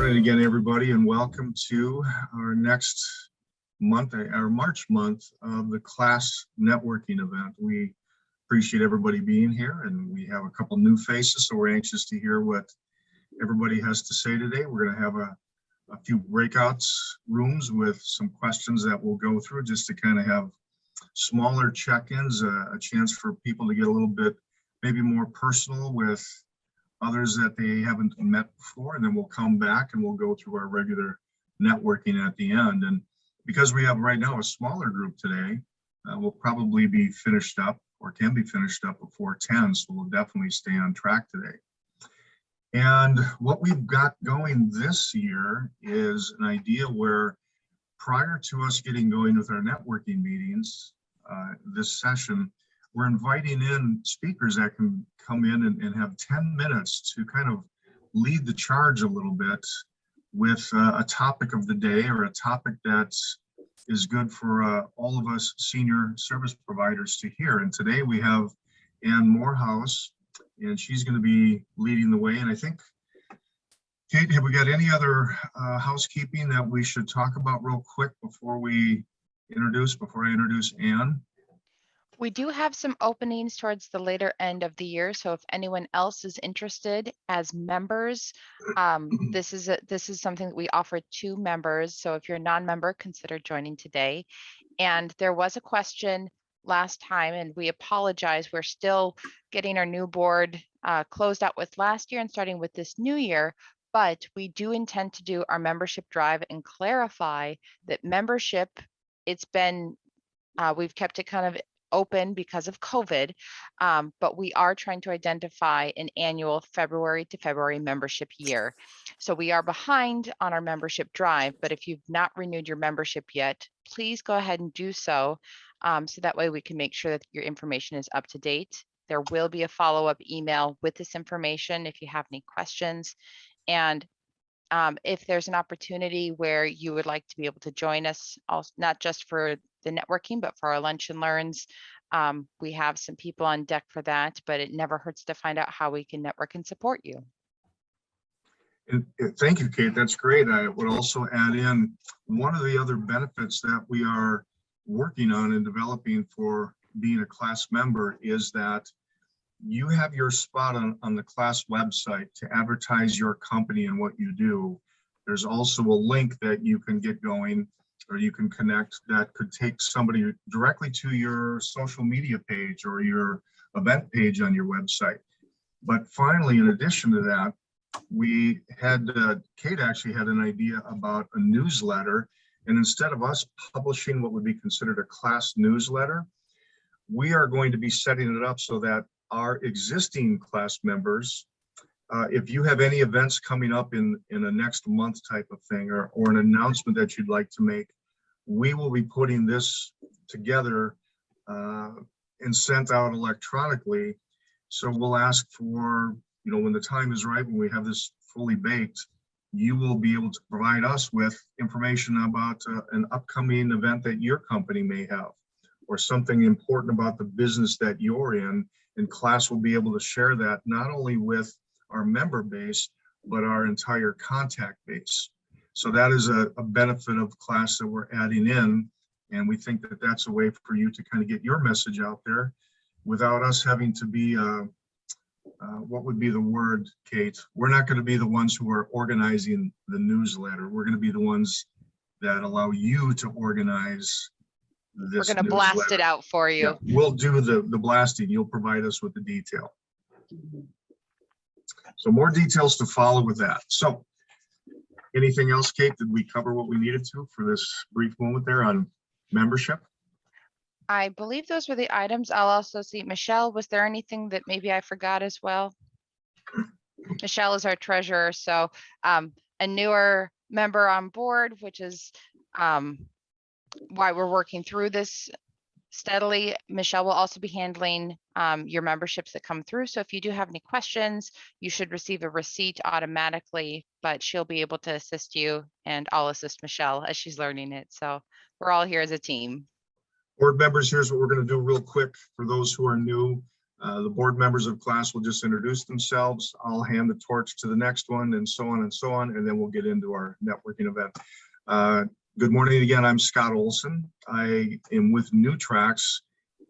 morning again, everybody, and welcome to our next month, our March month of the class networking event. We appreciate everybody being here, and we have a couple new faces, so we're anxious to hear what everybody has to say today. We're going to have a few breakouts rooms with some questions that we'll go through just to kind of have smaller check-ins, a chance for people to get a little bit maybe more personal with others that they haven't met before, and then we'll come back and we'll go through our regular networking at the end. And because we have right now a smaller group today, we'll probably be finished up or can be finished up before 10, so we'll definitely stay on track today. And what we've got going this year is an idea where prior to us getting going with our networking meetings, this session, we're inviting in speakers that can come in and have 10 minutes to kind of lead the charge a little bit with a topic of the day or a topic that is good for all of us senior service providers to hear. And today we have Ann Morehouse, and she's going to be leading the way. And I think, Kate, have we got any other housekeeping that we should talk about real quick before I introduce Ann? We do have some openings towards the later end of the year, so if anyone else is interested as members, this is something that we offer to members. So if you're a non-member, consider joining today. And there was a question last time, and we apologize. We're still getting our new board closed out with last year and starting with this new year. But we do intend to do our membership drive and clarify that membership, it's been, we've kept it kind of open because of COVID, but we are trying to identify an annual February to February membership year. So we are behind on our membership drive, but if you've not renewed your membership yet, please go ahead and do so. So that way we can make sure that your information is up to date. There will be a follow-up email with this information if you have any questions. And if there's an opportunity where you would like to be able to join us, also, not just for the networking, but for our lunch and learns, we have some people on deck for that, but it never hurts to find out how we can network and support you. And thank you, Kate. That's great. I would also add in one of the other benefits that we are working on and developing for being a class member is that you have your spot on the class website to advertise your company and what you do. There's also a link that you can get going or you can connect that could take somebody directly to your social media page or your event page on your website. But finally, in addition to that, we had, Kate actually had an idea about a newsletter. And instead of us publishing what would be considered a class newsletter, we are going to be setting it up so that our existing class members, if you have any events coming up in a next month type of thing or an announcement that you'd like to make, we will be putting this together and sent out electronically. So we'll ask for, when the time is right, when we have this fully baked, you will be able to provide us with information about an upcoming event that your company may have or something important about the business that you're in. And class will be able to share that not only with our member base, but our entire contact base. So that is a benefit of class that we're adding in. And we think that that's a way for you to kind of get your message out there without us having to be, what would be the word, Kate? We're not going to be the ones who are organizing the newsletter. We're going to be the ones that allow you to organize this. We're going to blast it out for you. Yeah, we'll do the blasting. You'll provide us with the detail. So more details to follow with that. So anything else, Kate? Did we cover what we needed to for this brief moment there on membership? I believe those were the items. I'll also see, Michelle, was there anything that maybe I forgot as well? Michelle is our treasurer, so a newer member on board, which is why we're working through this steadily. Michelle will also be handling your memberships that come through. So if you do have any questions, you should receive a receipt automatically, but she'll be able to assist you and I'll assist Michelle as she's learning it. So we're all here as a team. Board members, here's what we're going to do real quick for those who are new. The board members of class will just introduce themselves. I'll hand the torch to the next one and so on and so on, and then we'll get into our networking event. Good morning again. I'm Scott Olson. I am with NewTrax,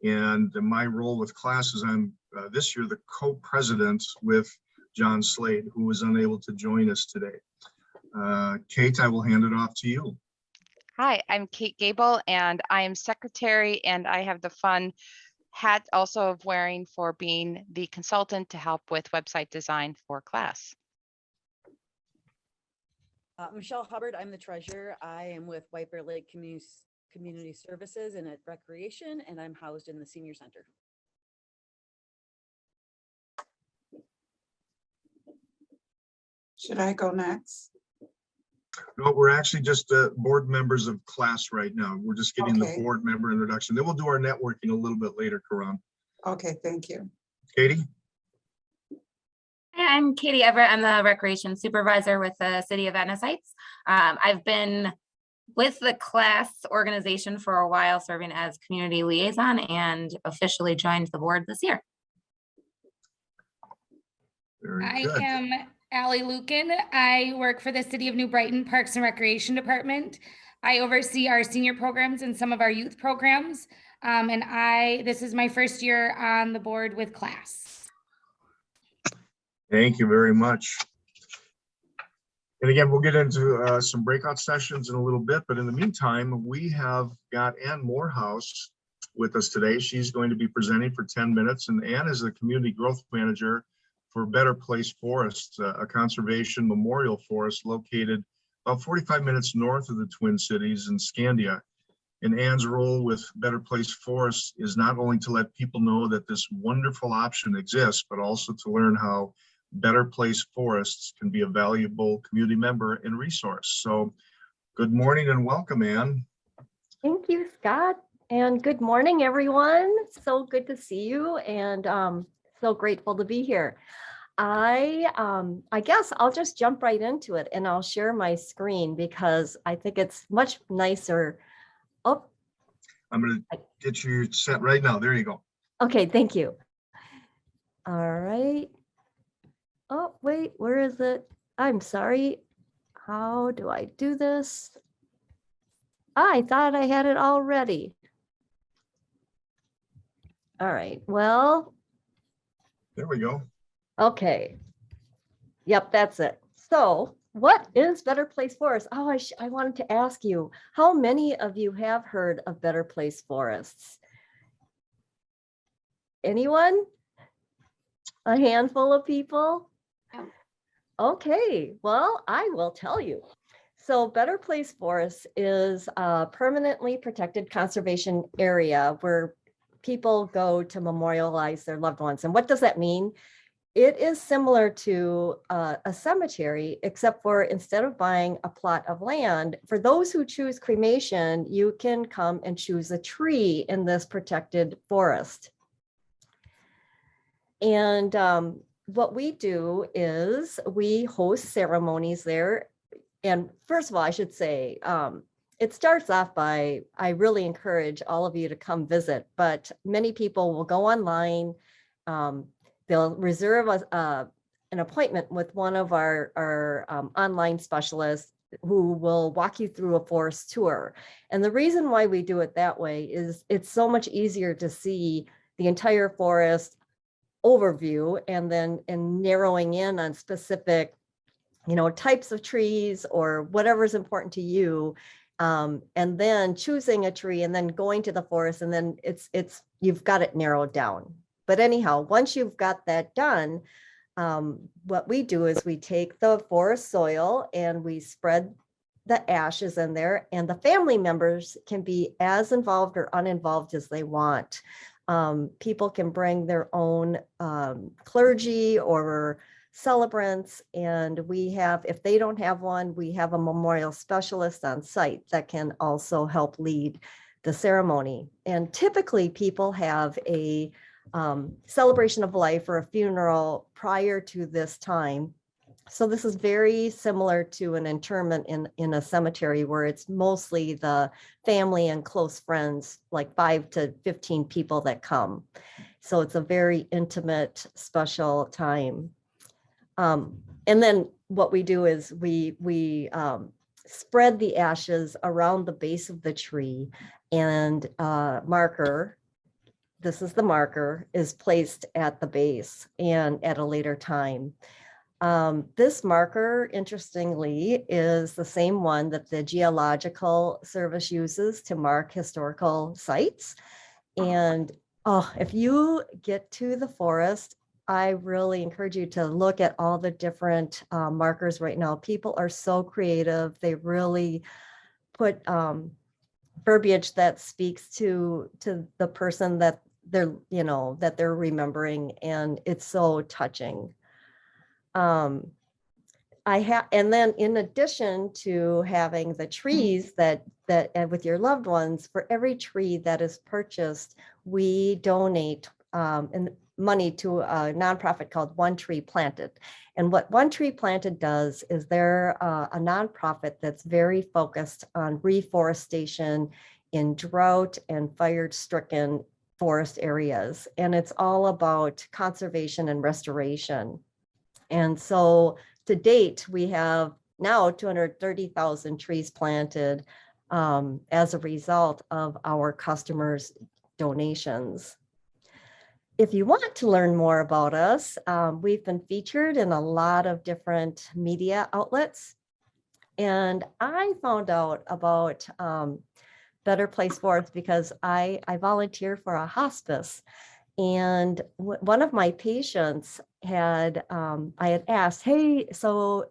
and my role with class is I'm this year the co-president with John Slade, who was unable to join us today. Kate, I will hand it off to you. Hi, I'm Kate Gable, and I am secretary, and I have the fun hat also of wearing for being the consultant to help with website design for class. Michelle Hubbard, I'm the treasurer. I am with White Bear Lake Community Services and at Recreation, and I'm housed in the senior center. Should I go next? No, we're actually just board members of class right now. We're just getting Okay. the board member introduction. Then we'll do our networking a little bit later, Karan. Okay, thank you. Katie? Hi, I'm Katie Everett. I'm the recreation supervisor with the City of Venice Heights. I've been with the class organization for a while, serving as community liaison, and officially joined the board this year. Very I good. am Allie Lucan. I work for the City of New Brighton Parks and Recreation Department. I oversee our senior programs and some of our youth programs. This is my first year on the board with class. Thank you very much. And again, we'll get into some breakout sessions in a little bit, but in the meantime, we have got Ann Morehouse with us today. She's going to be presenting for 10 minutes, and Ann is the community growth manager for Better Place Forest, a conservation memorial forest located about 45 minutes north of the Twin Cities in Scandia. And Ann's role with Better Place Forest is not only to let people know that this wonderful option exists, but also to learn how Better Place Forests can be a valuable community member and resource. So good morning and welcome, Ann. Thank you, Scott. And good morning, everyone. So good to see you, and so grateful to be here. I guess I'll just jump right into it, and I'll share my screen because I think it's much nicer. Oh, I'm going to get you set right now. There you go. okay, thank you. All right. Oh, wait, where is it? I'm sorry. How do I do this? I thought I had it already. All right, well, There we go. okay. Yep, that's it. So what is Better Place Forest? Oh, I wanted to ask you, how many of you have heard of Better Place Forests? Anyone? A handful of people? Yeah. Okay, well, I will tell you. So Better Place Forest is a permanently protected conservation area where people go to memorialize their loved ones. And what does that mean? It is similar to a cemetery, except for instead of buying a plot of land, for those who choose cremation, you can come and choose a tree in this protected forest. And what we do is we host ceremonies there. And first of all, I should say, it starts off by, I really encourage all of you to come visit, but many people will go online. They'll reserve an appointment with one of our online specialists who will walk you through a forest tour. And the reason why we do it that way is it's so much easier to see the entire forest overview, and then narrowing in on specific, types of trees or whatever is important to you. And then choosing a tree and then going to the forest, and then you've got it narrowed down. But anyhow, once you've got that done, what we do is we take the forest soil and we spread the ashes in there, and the family members can be as involved or uninvolved as they want. People can bring their own clergy or celebrants, and we have, if they don't have one, we have a memorial specialist on site that can also help lead the ceremony. And typically people have a celebration of life or a funeral prior to this time. So this is very similar to an interment in a cemetery where it's mostly the family and close friends, like 5 to 15 people that come. So it's a very intimate, special time. And then what we do is we spread the ashes around the base of the tree, and marker, this is the marker, is placed at the base and at a later time. This marker, interestingly, is the same one that the Geological Service uses to mark historical sites. And if you get to the forest, I really encourage you to look at all the different markers right now. People are so creative. They really put verbiage that speaks to the person that they're remembering, and it's so touching. And then in addition to having the trees that with your loved ones, for every tree that is purchased, we donate money to a nonprofit called One Tree Planted. And what One Tree Planted does is they're a nonprofit that's very focused on reforestation in drought and fire-stricken forest areas. And it's all about conservation and restoration. And so to date, we have now 230,000 trees planted as a result of our customers' donations. If you want to learn more about us, we've been featured in a lot of different media outlets. And I found out about Better Place Forest because I volunteer for a hospice. And one of my patients I had asked, hey, so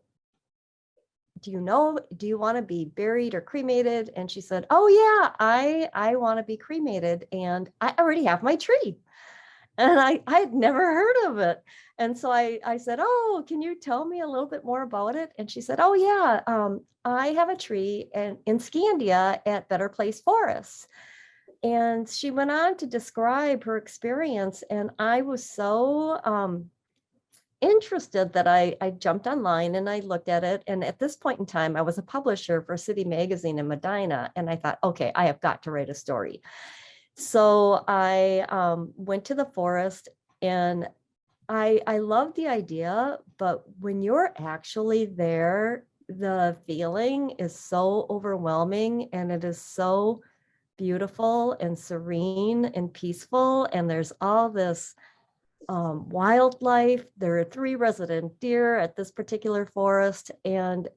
do you want to be buried or cremated? And she said, oh yeah, I want to be cremated, and I already have my tree. And I had never heard of it. And so I said, oh, can you tell me a little bit more about it? And she said, oh yeah, I have a tree in Scandia at Better Place Forests. And she went on to describe her experience. And I was so interested that I jumped online and I looked at it. And at this point in time, I was a publisher for City Magazine in Medina. And I thought, okay, I have got to write a story. So I went to the forest, and I love the idea, but when you're actually there, the feeling is so overwhelming, and it is so beautiful and serene and peaceful. And there's all this wildlife. There are 3 resident deer at this particular forest, and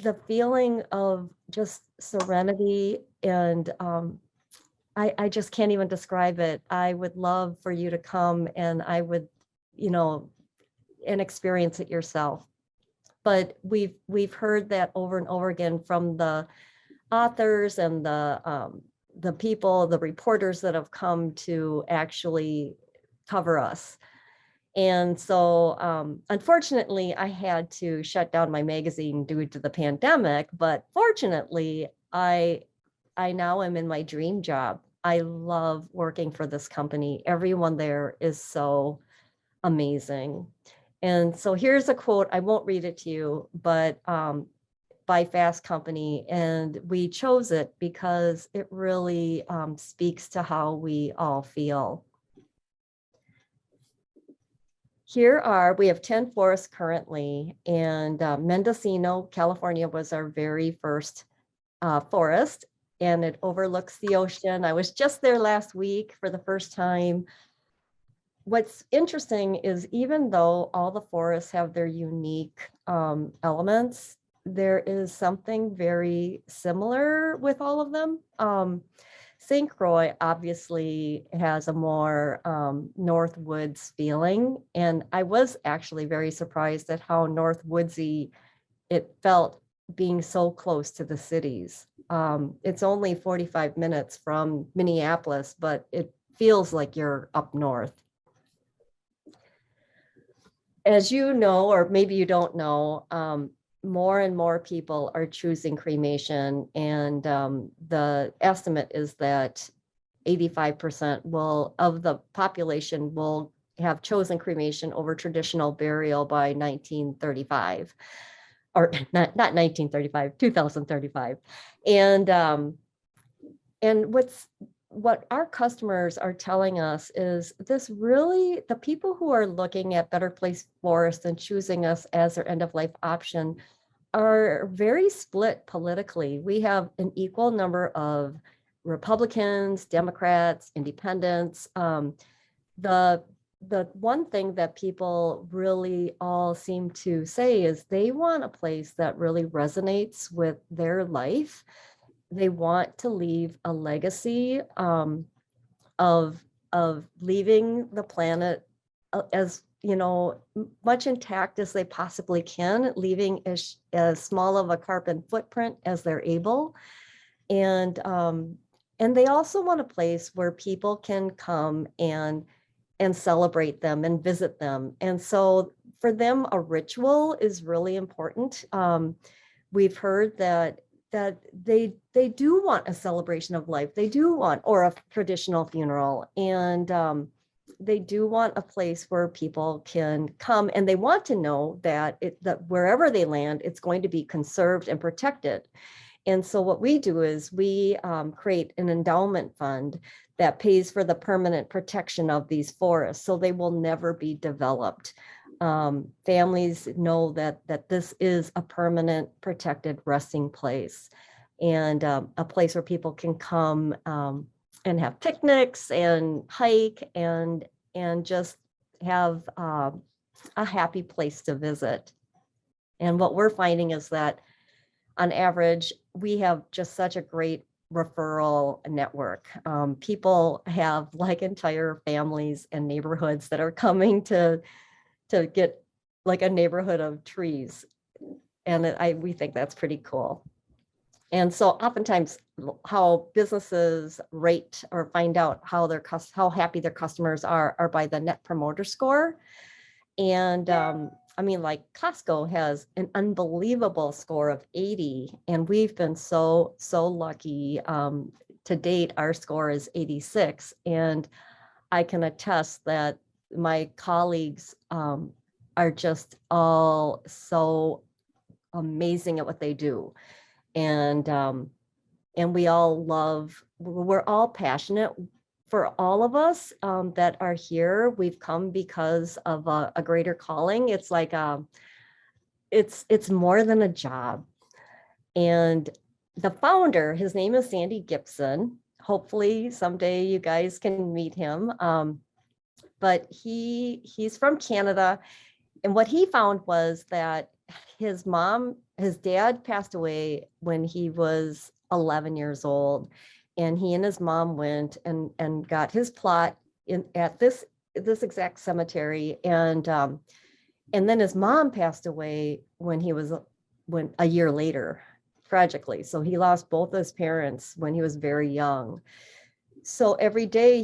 the feeling of just serenity and I just can't even describe it. I would love for you to come, and I would, and experience it yourself. But we've heard that over and over again from the authors and the people, the reporters that have come to actually cover us. And so unfortunately, I had to shut down my magazine due to the pandemic, but fortunately, I now am in my dream job. I love working for this company. Everyone there is so amazing. And so here's a quote. I won't read it to you, but by Fast Company. And we chose it because it really speaks to how we all feel. We have 10 forests currently, and Mendocino, California was our very first forest, and it overlooks the ocean. I was just there last week for the first time. What's interesting is even though all the forests have their unique elements, there is something very similar with all of them. St. Croix obviously has a more North Woods feeling, and I was actually very surprised at how North Woodsy it felt being so close to the cities. It's only 45 minutes from Minneapolis, but it feels like you're up north. As you know, or maybe you don't know, more and more people are choosing cremation, and the estimate is that 85% of the population will have chosen cremation over traditional burial by 1935, or not 1935, 2035. And what our customers are telling us is this really, the people who are looking at Better Place Forest and choosing us as their end of life option are very split politically. We have an equal number of Republicans, Democrats, independents. The one thing that people really all seem to say is they want a place that really resonates with their life. They want to leave a legacy of leaving the planet as much intact as they possibly can, leaving as small of a carbon footprint as they're able. And they also want a place where people can come and celebrate them and visit them. And so for them, a ritual is really important. We've heard that they do want a celebration of life. They do want, or a traditional funeral. And they do want a place where people can come, and they want to know that wherever they land, it's going to be conserved and protected. And so what we do is we create an endowment fund that pays for the permanent protection of these forests, so they will never be developed. Families know that this is a permanent protected resting place, and a place where people can come and have picnics and hike and just have a happy place to visit. And what we're finding is that on average, we have just such a great referral network. People have like entire families and neighborhoods that are coming to get like a neighborhood of trees. And we think that's pretty cool. And so oftentimes how businesses rate or find out how happy their customers are by the Net Promoter Score. And I mean, like Costco has an unbelievable score of 80, and we've been so lucky. To date, our score is 86, and I can attest that my colleagues are just all so amazing at what they do. And we're all passionate. For all of us that are here, we've come because of a greater calling. It's like it's more than a job. And the founder, his name is Sandy Gibson. Hopefully someday you guys can meet him. But he's from Canada. And what he found was that his dad passed away when he was 11 years old. And he and his mom went and got his plot at this exact cemetery. And then his mom passed away when a year later, tragically. So he lost both his parents when he was very young. So every day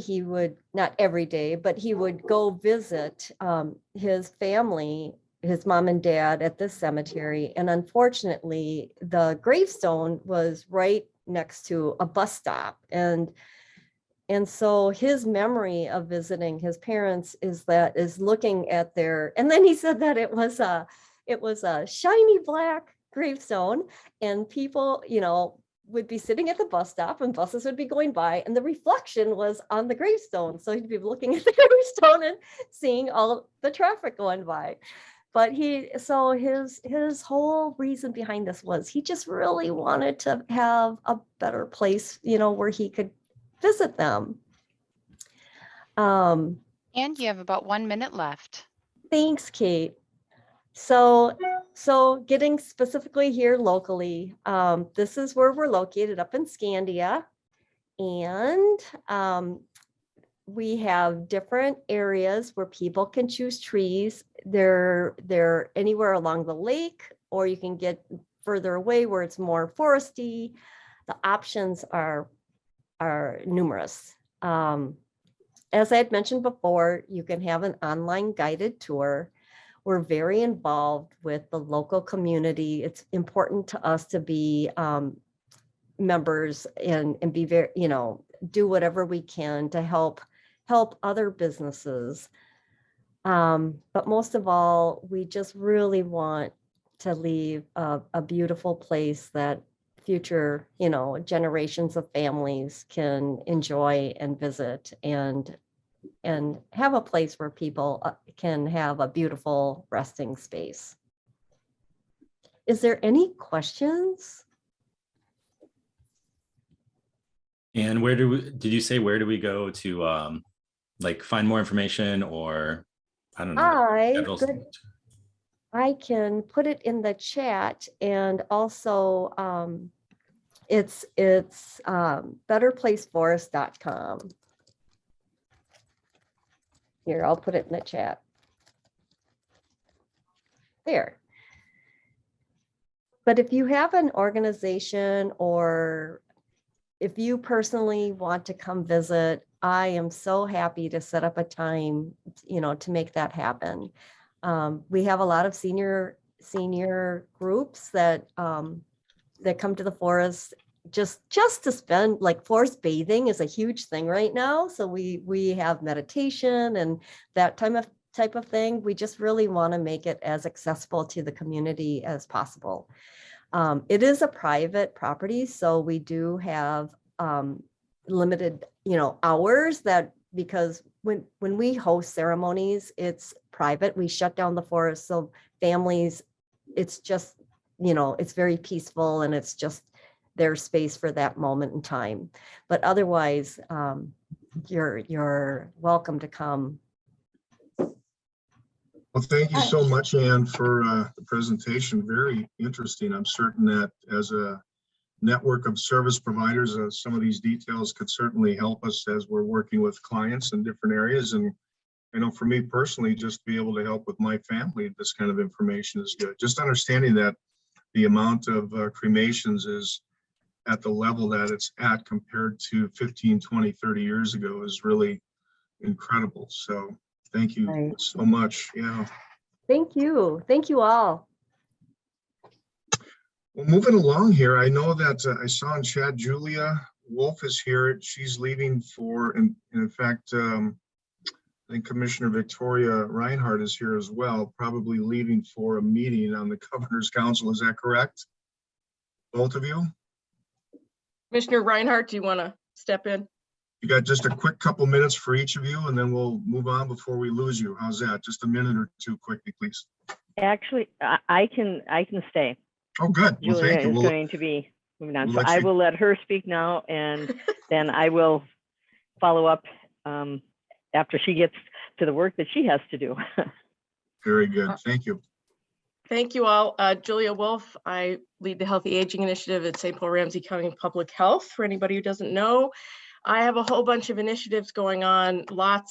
not every day, but he would go visit his family, his mom and dad, at this cemetery. And unfortunately, the gravestone was right next to a bus stop. And so his memory of visiting his parents is looking at and then he said that it was a shiny black gravestone, and people, would be sitting at the bus stop and buses would be going by, and the reflection was on the gravestone. So he'd be looking at the gravestone and seeing all of the traffic going by. But his whole reason behind this was he just really wanted to have a better place, where he could visit them. And you have about 1 minute left. Thanks, Kate. So getting specifically here locally, this is where we're located, up in Scandia. And we have different areas where people can choose trees. They're anywhere along the lake, or you can get further away where it's more foresty. The options are numerous. As I had mentioned before, you can have an online guided tour. We're very involved with the local community. It's important to us to be members and be very, do whatever we can to help other businesses. But most of all, we just really want to leave a beautiful place that future, generations of families can enjoy and visit and have a place where people can have a beautiful resting space. Is there any questions? And did you say where do we go to like find more information, or I don't know. I can put it in the chat, and also it's betterplaceforest.com. Here, I'll put it in the chat. There. But if you have an organization, or if you personally want to come visit, I am so happy to set up a time, to make that happen. We have a lot of senior groups that come to the forest just to spend, like forest bathing is a huge thing right now. So we have meditation and that type of thing. We just really want to make it as accessible to the community as possible. It is a private property, so we do have limited, hours, that because when we host ceremonies, it's private. We shut down the forest, so families, it's just, it's very peaceful, and it's just their space for that moment in time. But otherwise, you're welcome to come. Well, thank you so much, Ann, for the presentation. Very interesting. I'm certain that as a network of service providers, some of these details could certainly help us as we're working with clients in different areas. And I know for me personally, just to be able to help with my family, this kind of information is good. Just understanding that the amount of cremations is at the level that it's at compared to 15, 20, 30 years ago is really incredible. So thank you so much. Yeah. Thank you. Thank you all. Well, moving along here, I know that I saw in chat Julia Wolf is here. She's leaving for, and in fact, I think Commissioner Victoria Reinhardt is here as well, probably leaving for a meeting on the Governor's Council. Is that correct? Both of you? Commissioner Reinhardt, do you want to step in? You got just a quick couple minutes for each of you, and then we'll move on before we lose you. How's that? Just a minute or two quickly, please. Actually, I can stay. Oh, good. Well, Julia thank you. is going to be moving on. we'll So I will let her speak now, and then I will follow up after she gets to the work that she has to do. Very good. Thank you. Thank you all. Julia Wolf, I lead the Healthy Aging Initiative at St. Paul Ramsey County Public Health. For anybody who doesn't know, I have a whole bunch of initiatives going on. I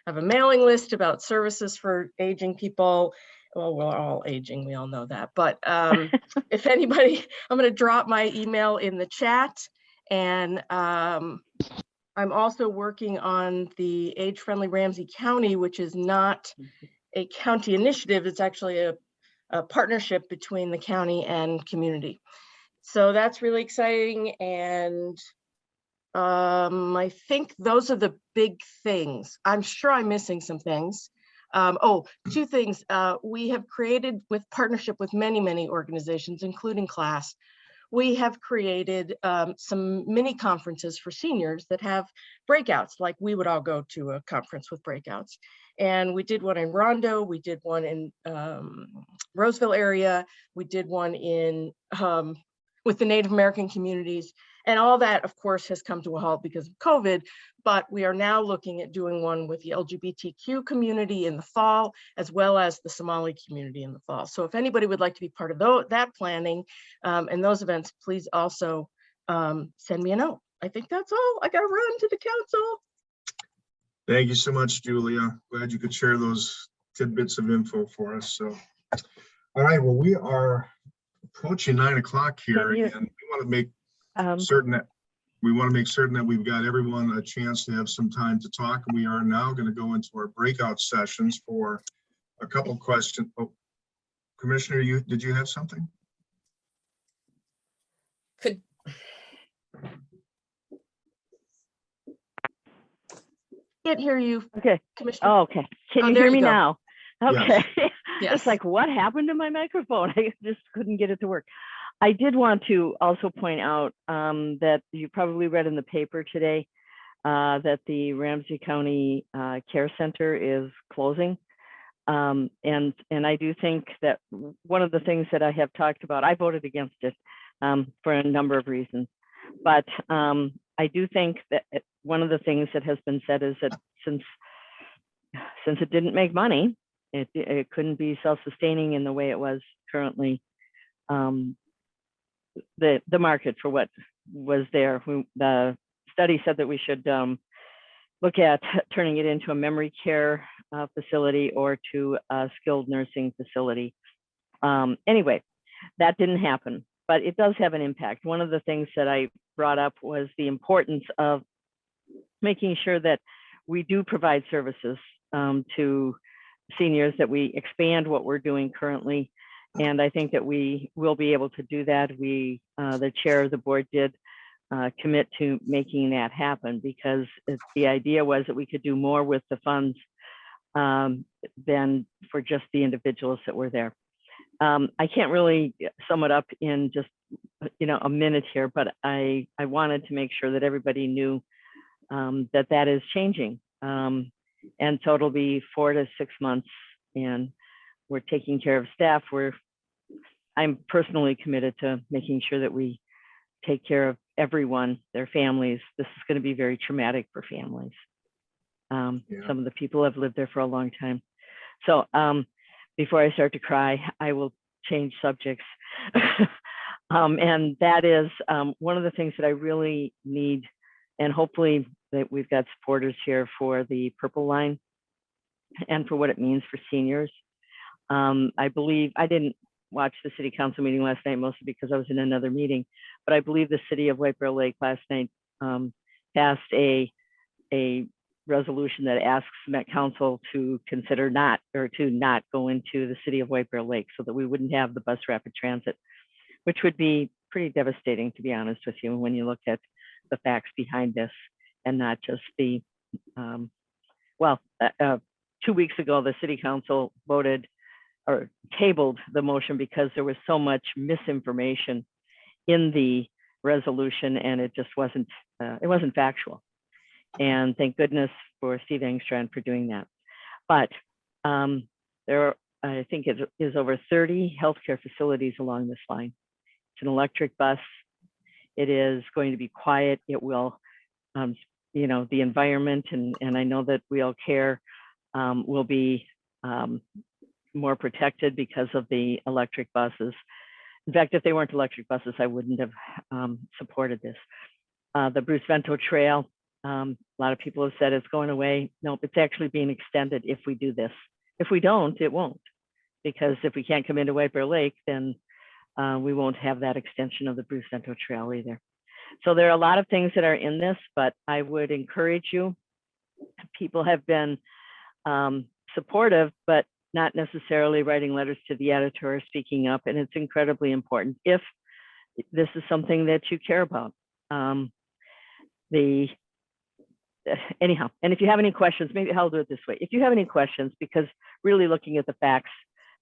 have a mailing list about services for aging people. Well, we're all aging, we all know that. But if anybody, I'm going to drop my email in the chat. And I'm also working on the Age Friendly Ramsey County, which is not a county initiative. It's actually a partnership between the county and community. So that's really exciting. And I think those are the big things. I'm sure I'm missing some things. Two things. We have created, with partnership with many organizations, including CLASS, we have created some mini conferences for seniors that have breakouts, like we would all go to a conference with breakouts. And we did one in Rondo, we did one in Roseville area, we did one in with the Native American communities. And all that, of course, has come to a halt because of COVID, but we are now looking at doing one with the LGBTQ community in the fall, as well as the Somali community in the fall. So if anybody would like to be part of that planning and those events, please also send me a note. I think that's all. I got to run to the council. Thank you so much, Julia. Glad you could share those tidbits of info for us. So, all right, well, we are approaching 9 o'clock here, and we want to make certain that we've got everyone a chance to have some time to talk. And we are now going to go into our breakout sessions for a couple questions. Oh, Commissioner, did you have something? Can't hear you, Okay. Commissioner. Oh, okay. Can Oh, you there hear you me go. now? Yes. Okay. Yes. It's like, what happened to my microphone? I just couldn't get it to work. I did want to also point out that you probably read in the paper today that the Ramsey County Care Center is closing. And I do think that one of the things that I have talked about, I voted against it for a number of reasons. But I do think that one of the things that has been said is that since it didn't make money, it couldn't be self-sustaining in the way it was currently. The market for what was there, the study said that we should look at turning it into a memory care facility or to a skilled nursing facility. Anyway, that didn't happen, but it does have an impact. One of the things that I brought up was the importance of making sure that we do provide services to seniors, that we expand what we're doing currently. And I think that we will be able to do that. The chair of the board did commit to making that happen, because the idea was that we could do more with the funds than for just the individuals that were there. I can't really sum it up in just a minute here, but I wanted to make sure that everybody knew that is changing. And so it'll be 4 to 6 months, and we're taking care of staff. I'm personally committed to making sure that we take care of everyone, their families. This is going to be very traumatic for families. Some of the people have lived there for a long time. So before I start to cry, I will change subjects. And that is one of the things that I really need, and hopefully that we've got supporters here for the Purple Line and for what it means for seniors. I believe, I didn't watch the city council meeting last night, mostly because I was in another meeting, but I believe the city of White Bear Lake last night passed a resolution that asks Met Council to consider not go into the city of White Bear Lake, so that we wouldn't have the bus rapid transit, which would be pretty devastating, to be honest with you, when you look at the facts behind this, and not just the, 2 weeks ago, the city council voted or tabled the motion because there was so much misinformation in the resolution, and it just wasn't factual. And thank goodness for Steve Engstrand for doing that. But there are, I think it is over 30 healthcare facilities along this line. It's an electric bus. It is going to be quiet. It will, the environment, and I know that We All Care will be more protected because of the electric buses. In fact, if they weren't electric buses, I wouldn't have supported this. The Bruce Vento Trail, a lot of people have said it's going away. Nope, it's actually being extended if we do this. If we don't, it won't, because if we can't come into White Bear Lake, then we won't have that extension of the Bruce Vento Trail either. So there are a lot of things that are in this, but I would encourage you. People have been supportive, but not necessarily writing letters to the editor or speaking up, and it's incredibly important if this is something that you care about. Anyhow, and if you have any questions, maybe I'll do it this way. If you have any questions, because really looking at the facts,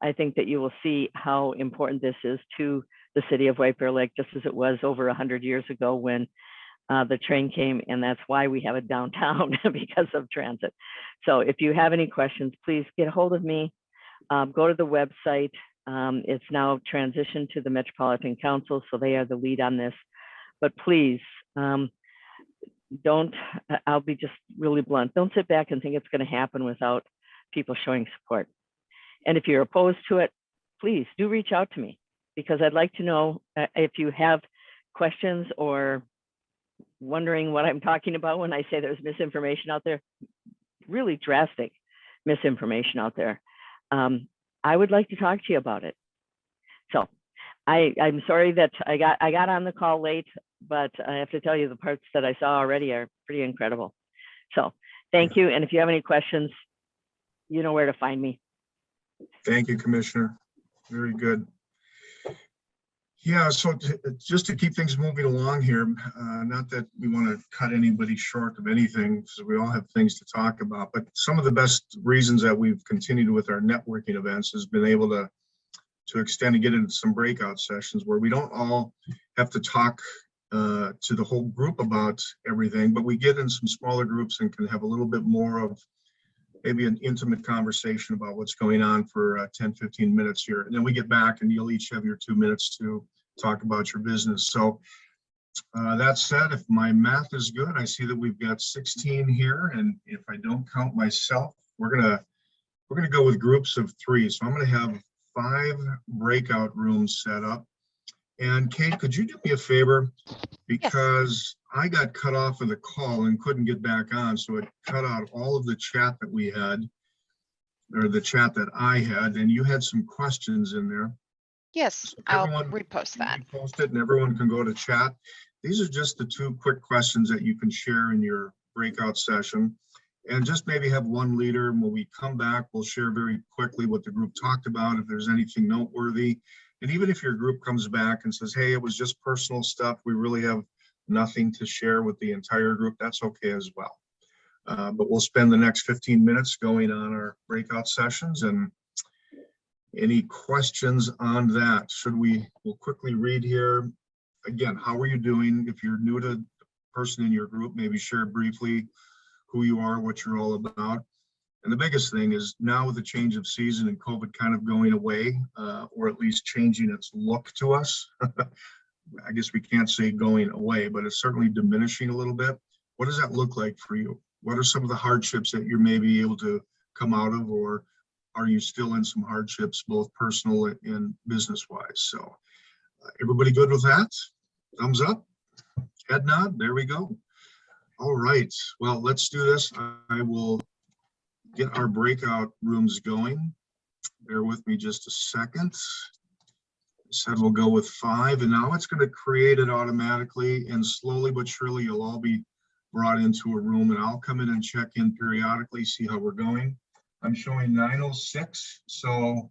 I think that you will see how important this is to the city of White Bear Lake, just as it was over 100 years ago when the train came, and that's why we have a downtown, because of transit. So if you have any questions, please get a hold of me. Go to the website. It's now transitioned to the Metropolitan Council, so they are the lead on this. But please, I'll be just really blunt. Don't sit back and think it's going to happen without people showing support. And if you're opposed to it, please do reach out to me, because I'd like to know if you have questions or wondering what I'm talking about when I say there's misinformation out there, really drastic misinformation out there. I would like to talk to you about it. So I'm sorry that I got on the call late, but I have to tell you, the parts that I saw already are pretty incredible. So thank you. And if you have any questions, you know where to find me. Thank you, Commissioner. Very good. Yeah, so just to keep things moving along here, not that we want to cut anybody short of anything, because we all have things to talk about, but some of the best reasons that we've continued with our networking events has been able to extend and get into some breakout sessions where we don't all have to talk to the whole group about everything, but we get in some smaller groups and can have a little bit more of maybe an intimate conversation about what's going on for 10, 15 minutes here. And then we get back and you'll each have your 2 minutes to talk about your business. So that said, if my math is good, I see that we've got 16 here. And if I don't count myself, we're gonna go with groups of 3. So I'm gonna have 5 breakout rooms set up. And Kate, could you do me a favor? Because I got cut off of the call and couldn't get back on, so it cut out all of the chat that we had, or the chat that I had, and you had some questions in there. Yes, So I'll everyone repost that. Post it and everyone can go to chat. These are just the 2 quick questions that you can share in your breakout session. And just maybe have one leader, and when we come back, we'll share very quickly what the group talked about, if there's anything noteworthy. And even if your group comes back and says, hey, it was just personal stuff, we really have nothing to share with the entire group, that's okay as well. But we'll spend the next 15 minutes going on our breakout sessions. And any questions on that? We'll quickly read here. Again, how are you doing? If you're new to the person in your group, maybe share briefly who you are, what you're all about. And the biggest thing is now with the change of season and COVID kind of going away, or at least changing its look to us. I guess we can't say going away, but it's certainly diminishing a little bit. What does that look like for you? What are some of the hardships that you're maybe able to come out of, or are you still in some hardships, both personal and business wise? So everybody good with that? Thumbs up, head nod, there we go. All right, well, let's do this. I will get our breakout rooms going. Bear with me just a second. I said we'll go with 5, and now it's going to create it automatically, and slowly but surely you'll all be brought into a room, and I'll come in and check in periodically, see how we're going. I'm showing 9:06, so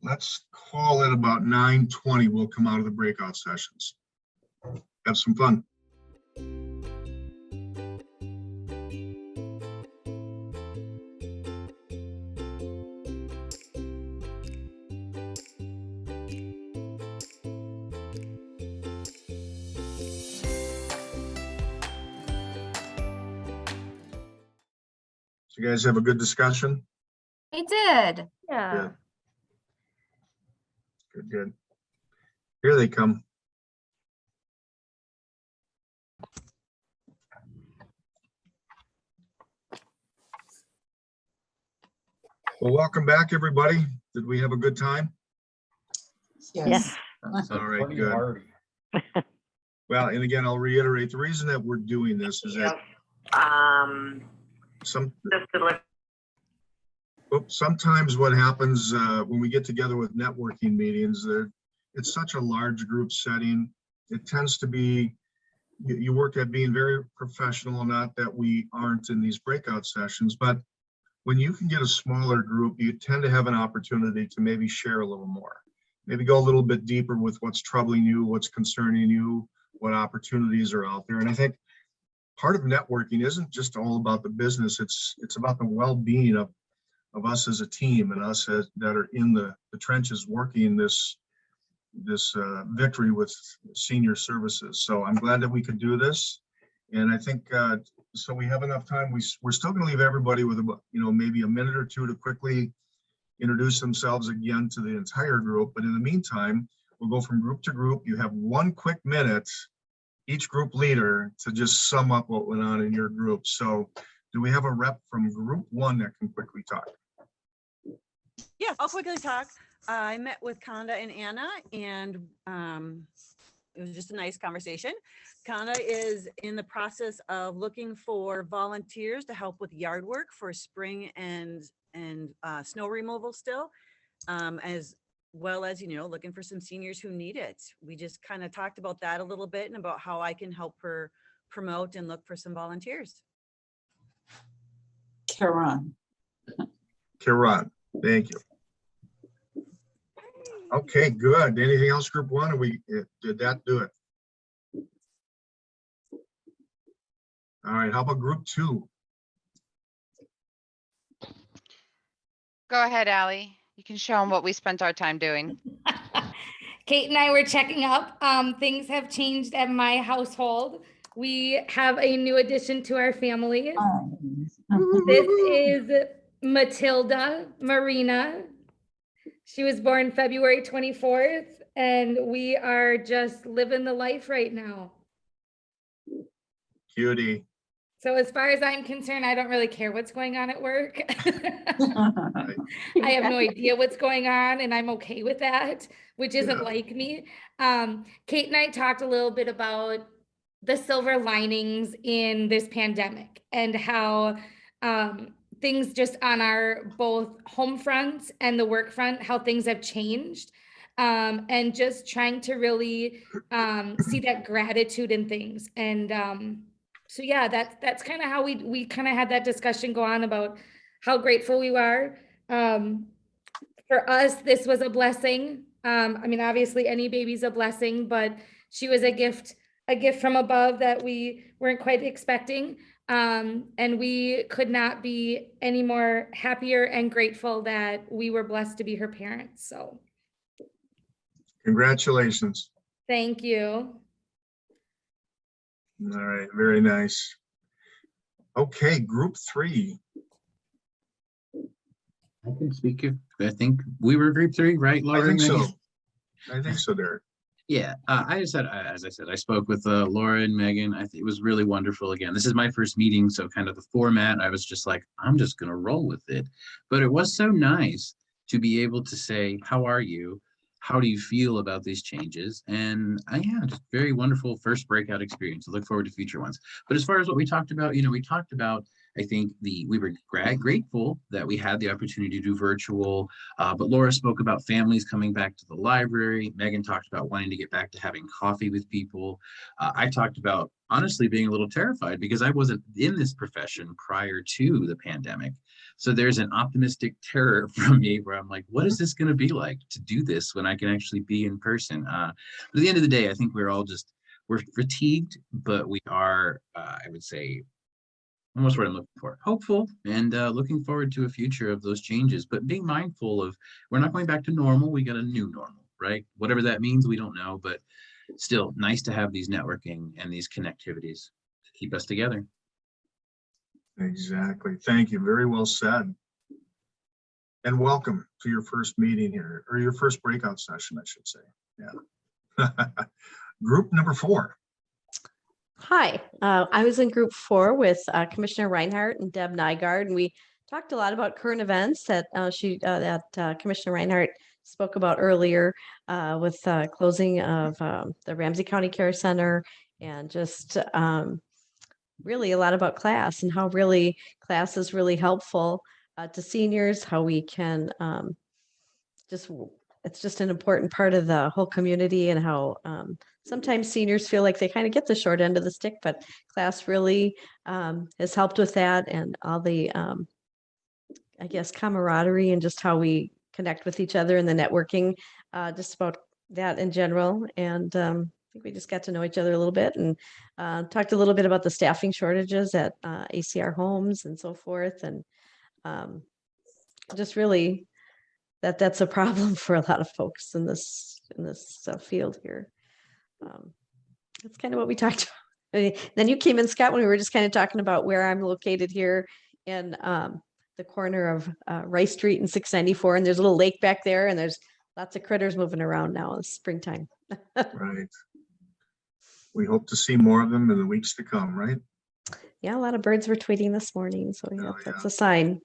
let's call it about 9:20. We'll come out of the breakout sessions. Have some fun. So you guys have a good discussion? We did. Yeah. Good, good. Here they come. Well, welcome back, everybody. Did we have a good time? Yes. All right, good. Well, and again, I'll reiterate, the reason that we're doing this is that sometimes what happens when we get together with networking meetings, it's such a large group setting. It tends to be, you work at being very professional, not that we aren't in these breakout sessions, but when you can get a smaller group, you tend to have an opportunity to maybe share a little more, maybe go a little bit deeper with what's troubling you, what's concerning you, what opportunities are out there. And I think part of networking isn't just all about the business, it's about the well-being of us as a team and us that are in the trenches working this victory with senior services. So I'm glad that we could do this. And I think, so we have enough time. We're still going to leave everybody with about, maybe a minute or two to quickly introduce themselves again to the entire group. But in the meantime, we'll go from group to group. You have 1 quick minute, each group leader, to just sum up what went on in your group. So do we have a rep from group 1 that can quickly talk? Yeah, I'll quickly talk. I met with Conda and Anna, and it was just a nice conversation. Conda is in the process of looking for volunteers to help with yard work for spring and snow removal still, as well as, looking for some seniors who need it. We just kind of talked about that a little bit and about how I can help her promote and look for some volunteers. Karan. Karan, thank you. Okay, good. Anything else, group one? Or did that do it? All right, how about group two? Go ahead, Ally. You can show them what we spent our time doing. Kate and I were checking up. Things have changed at my household. We have a new addition to our family. This is Matilda Marina. She was born February 24th, and we are just living the life right now. Cutie. So as far as I'm concerned, I don't really care what's going on at work. I have no idea what's going on, and I'm okay with that, which isn't like me. Kate and I talked a little bit about the silver linings in this pandemic and how things just on our both home fronts and the work front, how things have changed. And just trying to really see that gratitude in things. And so yeah, that's kind of how we kind of had that discussion go on about how grateful we are. For us, this was a blessing. I mean, obviously any baby's a blessing, but she was a gift from above that we weren't quite expecting. And we could not be any more happier and grateful that we were blessed to be her parents. So Congratulations. thank you. All right, very nice. Okay, group three. I can speak if I think we were group three, right, Laura? I think and so. Megan? I think so, Derek. Yeah, I just had, as I said, I spoke with Laura and Megan. It was really wonderful. Again, this is my first meeting, so kind of the format, I was just like, I'm just gonna roll with it. But it was so nice to be able to say, how are you? How do you feel about these changes? And yeah, just very wonderful first breakout experience. I look forward to future ones. But as far as what we talked about, we talked about, I think we were grateful that we had the opportunity to do virtual, but Laura spoke about families coming back to the library. Megan talked about wanting to get back to having coffee with people. I talked about honestly being a little terrified because I wasn't in this profession prior to the pandemic. So there's an optimistic terror from me where I'm like, what is this going to be like to do this when I can actually be in person? But at the end of the day, I think we're fatigued, but we are, I would say, almost what I'm looking for, hopeful and looking forward to a future of those changes, but being mindful of we're not going back to normal. We got a new normal, right? Whatever that means, we don't know, but still nice to have these networking and these connectivities to keep us together. Exactly. Thank you. Very well said. And welcome to your first meeting here, or your first breakout session, I should say. Yeah. Group number 4. Hi, I was in group 4 with Commissioner Reinhardt and Deb Nygaard, and we talked a lot about current events that Commissioner Reinhardt spoke about earlier with closing of the Ramsey County Care Center, and just really a lot about class and how really class is really helpful to seniors, how we can it's just an important part of the whole community, and how sometimes seniors feel like they kind of get the short end of the stick, but class really has helped with that, and all the, I guess, camaraderie and just how we connect with each other and the networking, just about that in general. And I think we just got to know each other a little bit, and talked a little bit about the staffing shortages at ACR homes and so forth. And just really that's a problem for a lot of folks in this field here. That's kind of what we talked about. Then you came in, Scott, when we were just kind of talking about where I'm located here in the corner of Rice Street and 694, and there's a little lake back there, and there's lots of critters moving around now. It's springtime. Right. We hope to see more of them in the weeks to come, right? Yeah, a lot of birds were tweeting this morning, so yeah, that's a sign.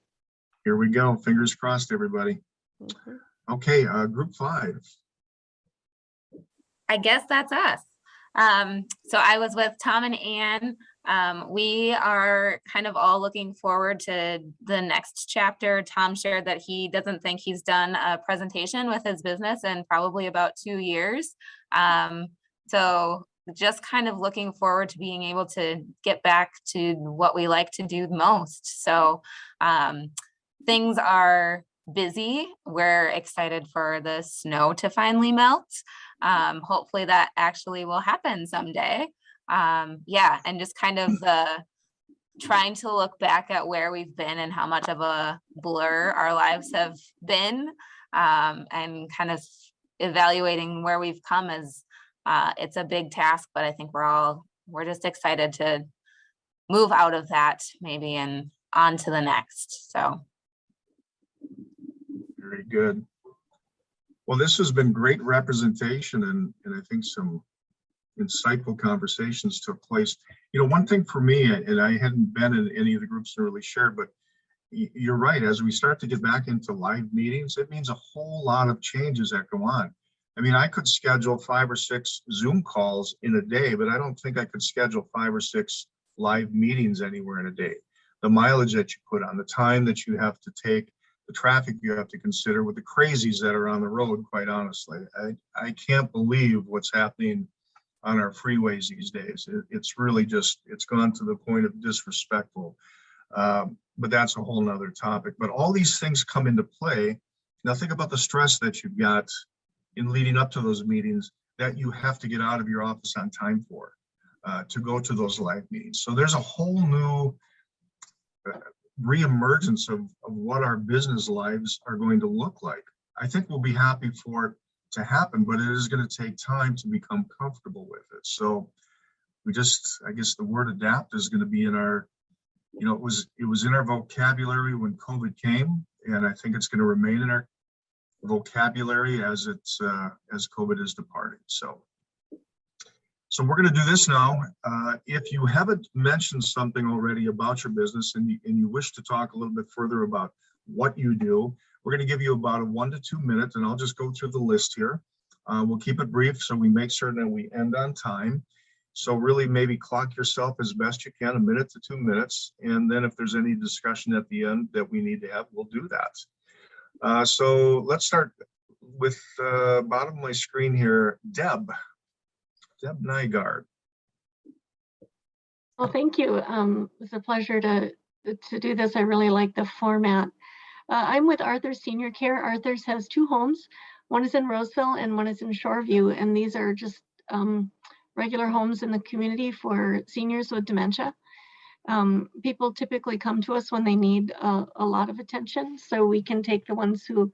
Here we go. Fingers crossed, everybody. Okay, group 5. I guess that's us. So I was with Tom and Ann. We are kind of all looking forward to the next chapter. Tom shared that he doesn't think he's done a presentation with his business in probably about 2 years. So just kind of looking forward to being able to get back to what we like to do most. So things are busy. We're excited for the snow to finally melt. Hopefully that actually will happen someday. Yeah, and just kind of trying to look back at where we've been and how much of a blur our lives have been, and kind of evaluating where we've come as it's a big task, but I think we're just excited to move out of that maybe and on to the next. So. Very good. Well, this has been great representation and I think some insightful conversations took place. You know, one thing for me, and I hadn't been in any of the groups that really shared, but you're right, as we start to get back into live meetings, it means a whole lot of changes that go on. I mean, I could schedule 5 or 6 Zoom calls in a day, but I don't think I could schedule 5 or 6 live meetings anywhere in a day. The mileage that you put on, the time that you have to take, the traffic you have to consider with the crazies that are on the road, quite honestly. I can't believe what's happening on our freeways these days. It's really just, it's gone to the point of disrespectful. But that's a whole nother topic. But all these things come into play. Now think about the stress that you've got in leading up to those meetings that you have to get out of your office on time for, to go to those live meetings. So there's a whole new reemergence of what our business lives are going to look like. I think we'll be happy for it to happen, but it is going to take time to become comfortable with it. So we just, I guess the word adapt is going to be in our, you know, it was in our vocabulary when COVID came, and I think it's going to remain in our vocabulary as COVID is departing. So we're going to do this now. If you haven't mentioned something already about your business and you wish to talk a little bit further about what you do, we're going to give you about 1 to 2 minutes, and I'll just go through the list here. We'll keep it brief so we make sure that we end on time. So really maybe clock yourself as best you can, 1 to 2 minutes. And then if there's any discussion at the end that we need to have, we'll do that. So let's start with bottom of my screen here, Deb Nygaard. Well, thank you. It's a pleasure to do this. I really like the format. I'm with Arthur's Senior Care. Arthur's has 2 homes. One is in Roseville and one is in Shoreview. And these are just regular homes in the community for seniors with dementia. People typically come to us when they need a lot of attention, so we can take the ones who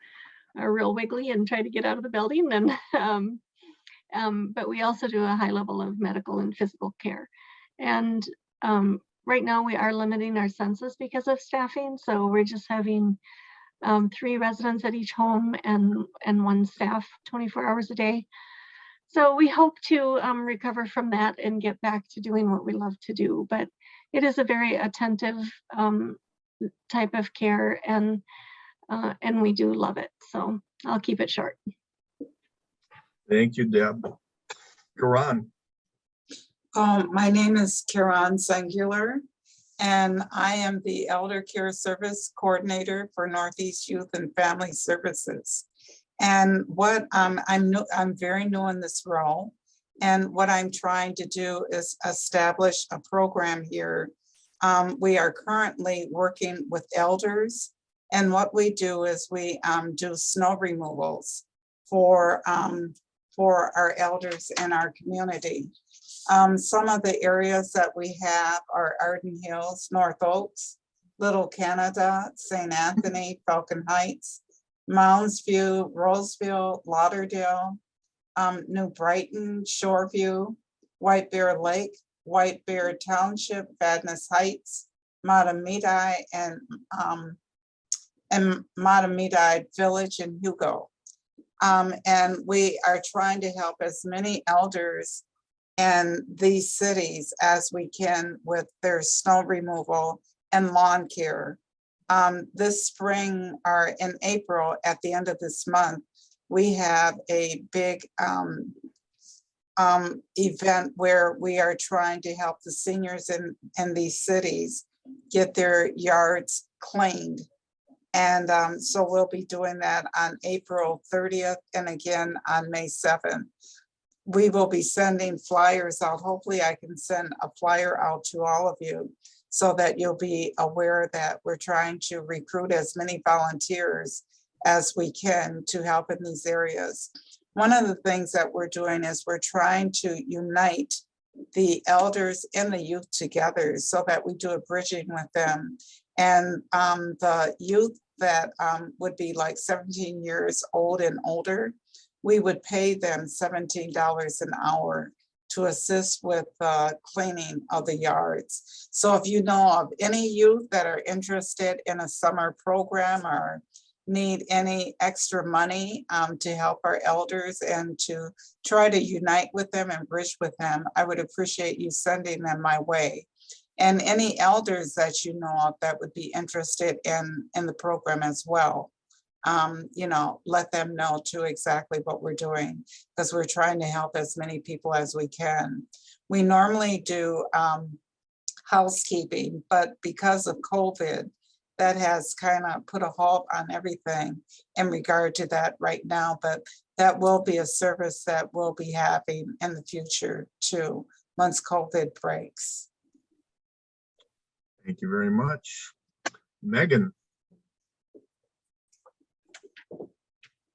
are real wiggly and try to get out of the building. And but we also do a high level of medical and physical care. And right now we are limiting our census because of staffing. So we're just having 3 residents at each home and 1 staff 24 hours a day. So we hope to recover from that and get back to doing what we love to do. But it is a very attentive type of care, and we do love it. So I'll keep it short. Thank you, Deb. Karan. My name is Karan Singular, and I am the Elder Care Service Coordinator for Northeast Youth and Family Services. And what I'm very new in this role, and what I'm trying to do is establish a program here. We are currently working with elders, and what we do is we do snow removals for our elders in our community. Some of the areas that we have are Arden Hills, North Oaks, Little Canada, St. Anthony, Falcon Heights, Mounds View, Roseville, Lauderdale, New Brighton, Shoreview, White Bear Lake, White Bear Township, Vadnais Heights, Matamidi, and Matamidi Village in Hugo. And we are trying to help as many elders in these cities as we can with their snow removal and lawn care. This spring, or in April, at the end of this month, we have a big event where we are trying to help the seniors in these cities get their yards cleaned. And so we'll be doing that on April 30th and again on May 7th. We will be sending flyers out. Hopefully I can send a flyer out to all of you so that you'll be aware that we're trying to recruit as many volunteers as we can to help in these areas. One of the things that we're doing is we're trying to unite the elders and the youth together so that we do a bridging with them. And the youth that would be like 17 years old and older, we would pay them $17 an hour to assist with cleaning of the yards. So if you know of any youth that are interested in a summer program or need any extra money to help our elders and to try to unite with them and bridge with them, I would appreciate you sending them my way. And any elders that you know of that would be interested in the program as well. You know, let them know too exactly what we're doing, because we're trying to help as many people as we can. We normally do housekeeping, but because of COVID, that has kind of put a halt on everything in regard to that right now, but that will be a service that we'll be having in the future too, once COVID breaks. Thank you very much. Megan.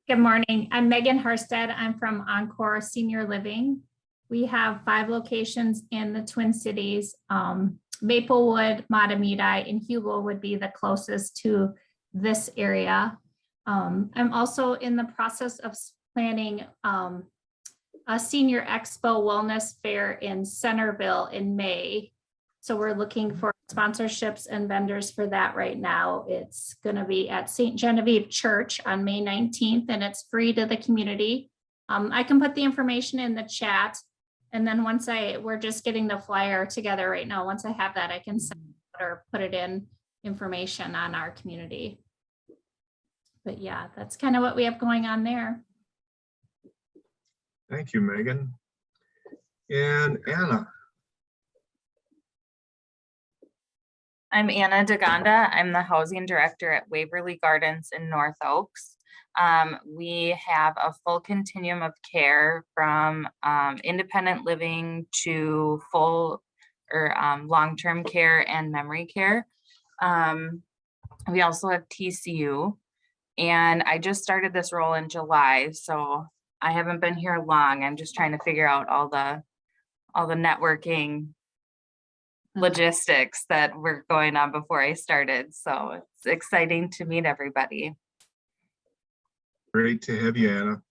Good morning. I'm Megan Harstead. I'm from Encore Senior Living. We have 5 locations in the Twin Cities. Maplewood, Matamidi, and Hugo would be the closest to this area. I'm also in the process of planning a Senior Expo Wellness Fair in Centerville in May. So we're looking for sponsorships and vendors for that right now. It's going to be at St. Genevieve Church on May 19th, and it's free to the community. I can put the information in the chat. And then once we're just getting the flyer together right now. Once I have that, I can send it or put it in information on our community. But yeah, that's kind of what we have going on there. Thank you, Megan. And Anna. I'm Anna DeGonda. I'm the housing director at Waverly Gardens in North Oaks. We have a full continuum of care from independent living to full or long-term care and memory care. We also have TCU, and I just started this role in July, so I haven't been here long. I'm just trying to figure out all the networking logistics that were going on before I started. So it's exciting to meet everybody. Great to have you, Anna.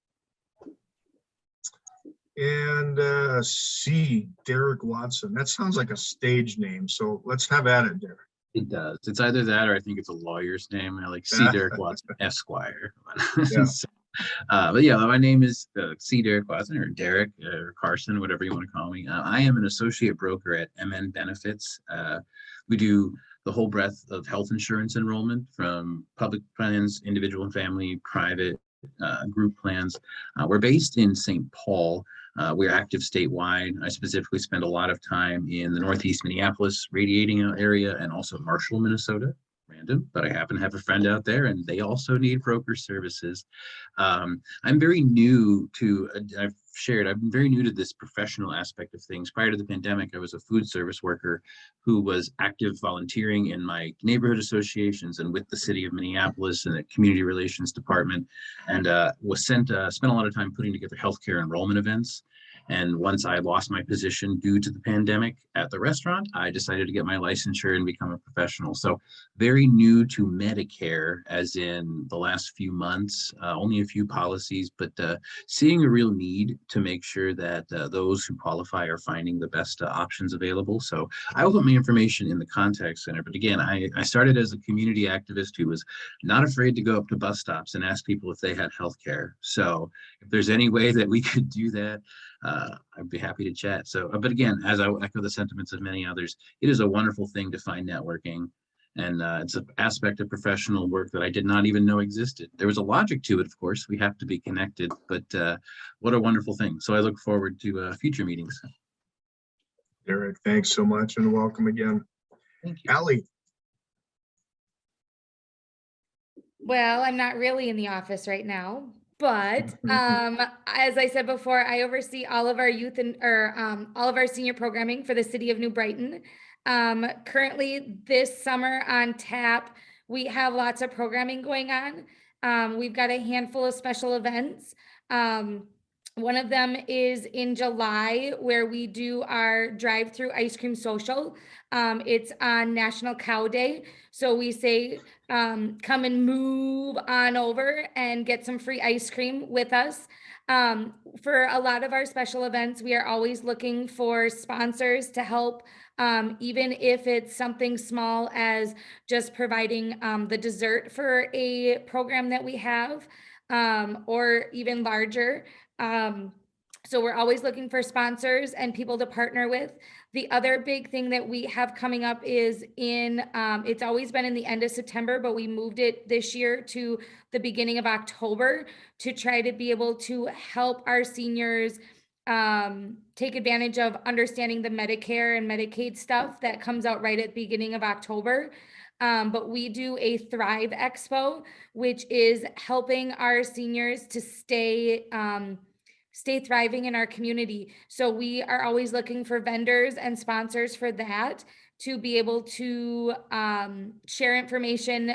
And C, Derek Watson. That sounds like a stage name. So let's have at it, Derek. It does. It's either that or I think it's a lawyer's name. I like C. Derek Watson, Esquire. Yeah. But yeah, my name is C. Derek Watson, or Derek, or Carson, whatever you want to call me. I am an associate broker at MN Benefits. We do the whole breadth of health insurance enrollment, from public plans, individual and family, private, group plans. We're based in St. Paul. We're active statewide. I specifically spend a lot of time in the Northeast Minneapolis radiating area, and also Marshall, Minnesota. Random, but I happen to have a friend out there and they also need broker services. I'm very new to, I'm very new to this professional aspect of things. Prior to the pandemic, I was a food service worker who was active volunteering in my neighborhood associations and with the city of Minneapolis and the community relations department, and spent a lot of time putting together healthcare enrollment events. And once I lost my position due to the pandemic at the restaurant, I decided to get my licensure and become a professional. So very new to Medicare, as in the last few months, only a few policies, but seeing a real need to make sure that those who qualify are finding the best options available. So I will put my information in the contact center. But again, I started as a community activist who was not afraid to go up to bus stops and ask people if they had healthcare. So if there's any way that we could do that, I'd be happy to chat. So, but again, as I echo the sentiments of many others, it is a wonderful thing to find networking. And it's an aspect of professional work that I did not even know existed. There was a logic to it, of course. We have to be connected, but what a wonderful thing. So I look forward to future meetings. Derek, thanks so much and welcome again. Thank you. Allie. Well, I'm not really in the office right now, but as I said before, I oversee all of our youth and all of our senior programming for the city of New Brighton. Currently this summer on tap, we have lots of programming going on. We've got a handful of special events. One of them is in July where we do our drive-through ice cream social. It's on National Cow Day. So we say, come and move on over and get some free ice cream with us. For a lot of our special events, we are always looking for sponsors to help, even if it's something small as just providing the dessert for a program that we have, or even larger. So we're always looking for sponsors and people to partner with. The other big thing that we have coming up is it's always been in the end of September, but we moved it this year to the beginning of October to try to be able to help our seniors take advantage of understanding the Medicare and Medicaid stuff that comes out right at the beginning of October. But we do a Thrive Expo, which is helping our seniors to stay thriving in our community. So we are always looking for vendors and sponsors for that to be able to share information,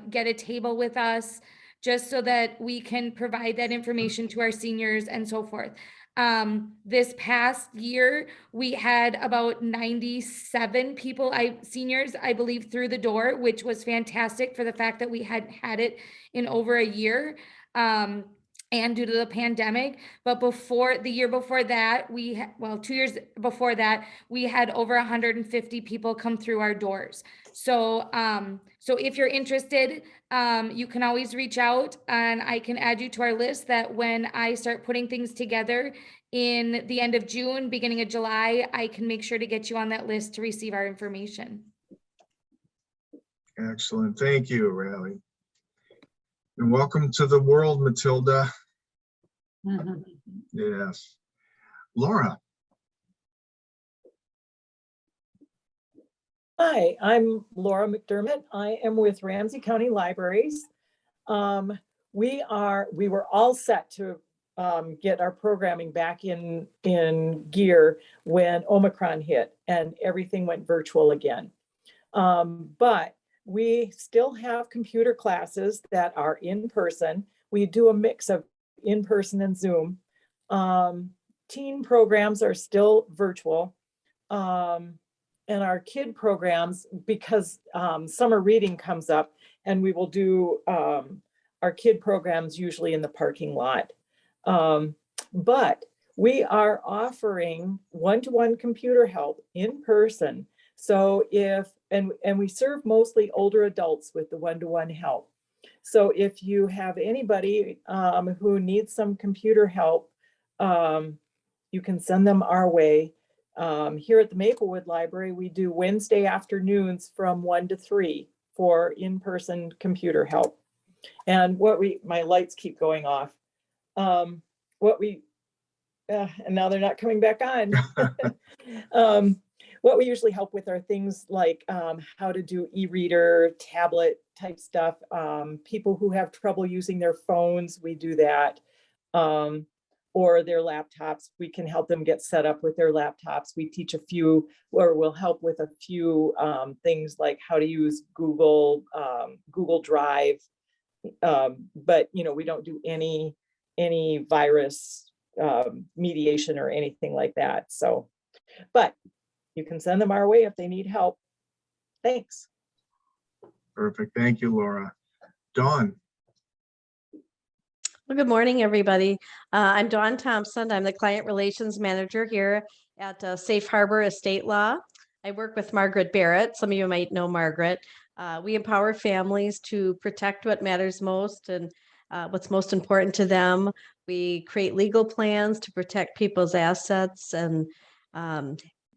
get a table with us, just so that we can provide that information to our seniors and so forth. This past year, we had about 97 people, seniors, I believe, through the door, which was fantastic for the fact that we hadn't had it in over a year. And due to the pandemic, but the year before that, 2 years before that, we had over 150 people come through our doors. So, so if you're interested, you can always reach out and I can add you to our list that when I start putting things together in the end of June, beginning of July, I can make sure to get you on that list to receive our information. Excellent. Thank you, Riley. And welcome to the world, Matilda. Yes. Laura. Hi, I'm Laura McDermott. I am with Ramsey County Libraries. We were all set to get our programming back in gear when Omicron hit and everything went virtual again. But we still have computer classes that are in person. We do a mix of in person and Zoom. Teen programs are still virtual. And our kid programs, because summer reading comes up, and we will do our kid programs usually in the parking lot. But we are offering one-to-one computer help in person. So and we serve mostly older adults with the one-to-one help. So if you have anybody who needs some computer help, you can send them our way. Here at the Maplewood Library, we do Wednesday afternoons from 1 to 3 for in-person computer help. And my lights keep going off. And now they're not coming back on. What we usually help with are things like how to do e-reader, tablet type stuff. People who have trouble using their phones, we do that. Or their laptops, we can help them get set up with their laptops. We teach a few, or we'll help with a few things like how to use Google Drive. But we don't do any virus mediation or anything like that. So, but you can send them our way if they need help. Thanks. Perfect. Thank you, Laura. Dawn. Well, good morning, everybody. I'm Dawn Thompson. I'm the Client Relations Manager here at Safe Harbor Estate Law. I work with Margaret Barrett. Some of you might know Margaret. We empower families to protect what matters most and what's most important to them. We create legal plans to protect people's assets and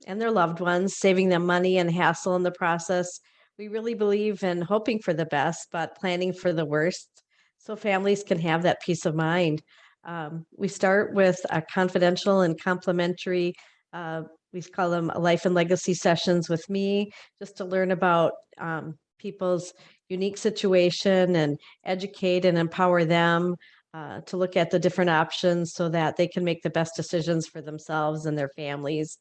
their loved ones, saving them money and hassle in the process. We really believe in hoping for the best, but planning for the worst, so families can have that peace of mind. We start with a confidential and complimentary, we call them life and legacy sessions with me, just to learn about people's unique situation and educate and empower them to look at the different options so that they can make the best decisions for themselves and their families.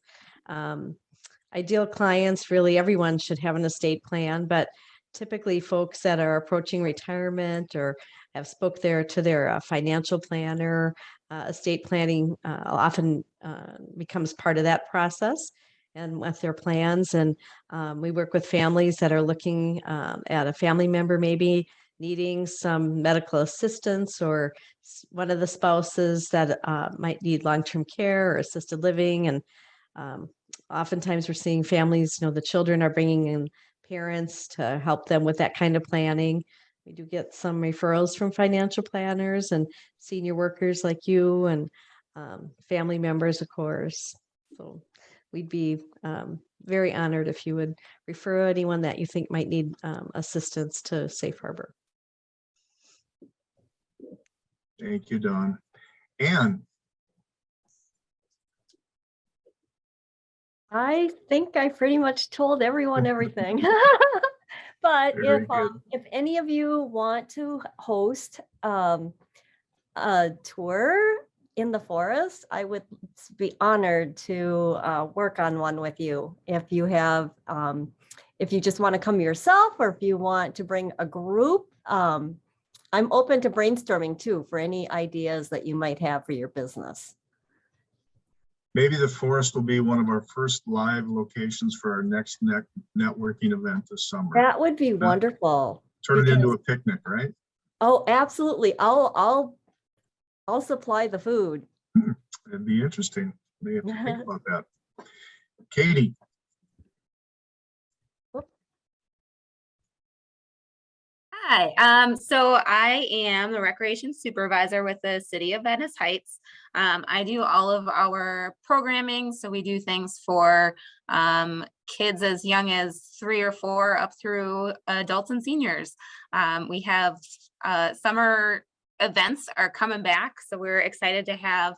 Ideal clients, really everyone should have an estate plan, but typically folks that are approaching retirement or have spoke there to their financial planner. Estate planning often becomes part of that process and with their plans. And we work with families that are looking at a family member maybe needing some medical assistance, or one of the spouses that might need long-term care or assisted living. And oftentimes we're seeing families, the children are bringing in parents to help them with that kind of planning. We do get some referrals from financial planners and senior workers like you, and family members, of course. So we'd be very honored if you would refer anyone that you think might need assistance to Safe Harbor. Thank you, Dawn. Ann, I think I pretty much told everyone everything. But Very good. if any of you want to host a tour in the forest, I would be honored to work on one with you. If you have, if you just want to come yourself, or if you want to bring a group, I'm open to brainstorming too for any ideas that you might have for your business. maybe the forest will be one of our first live locations for our next networking event this summer. That would be wonderful. Turn it into a picnic, right? Oh, absolutely. I'll supply the food. It'd be interesting. May have to think about that. Katie. Hi, so I am the recreation supervisor with the City of Venice Heights. I do all of our programming, so we do things for kids as young as 3 or 4 up through adults and seniors. We have summer events are coming back, so we're excited to have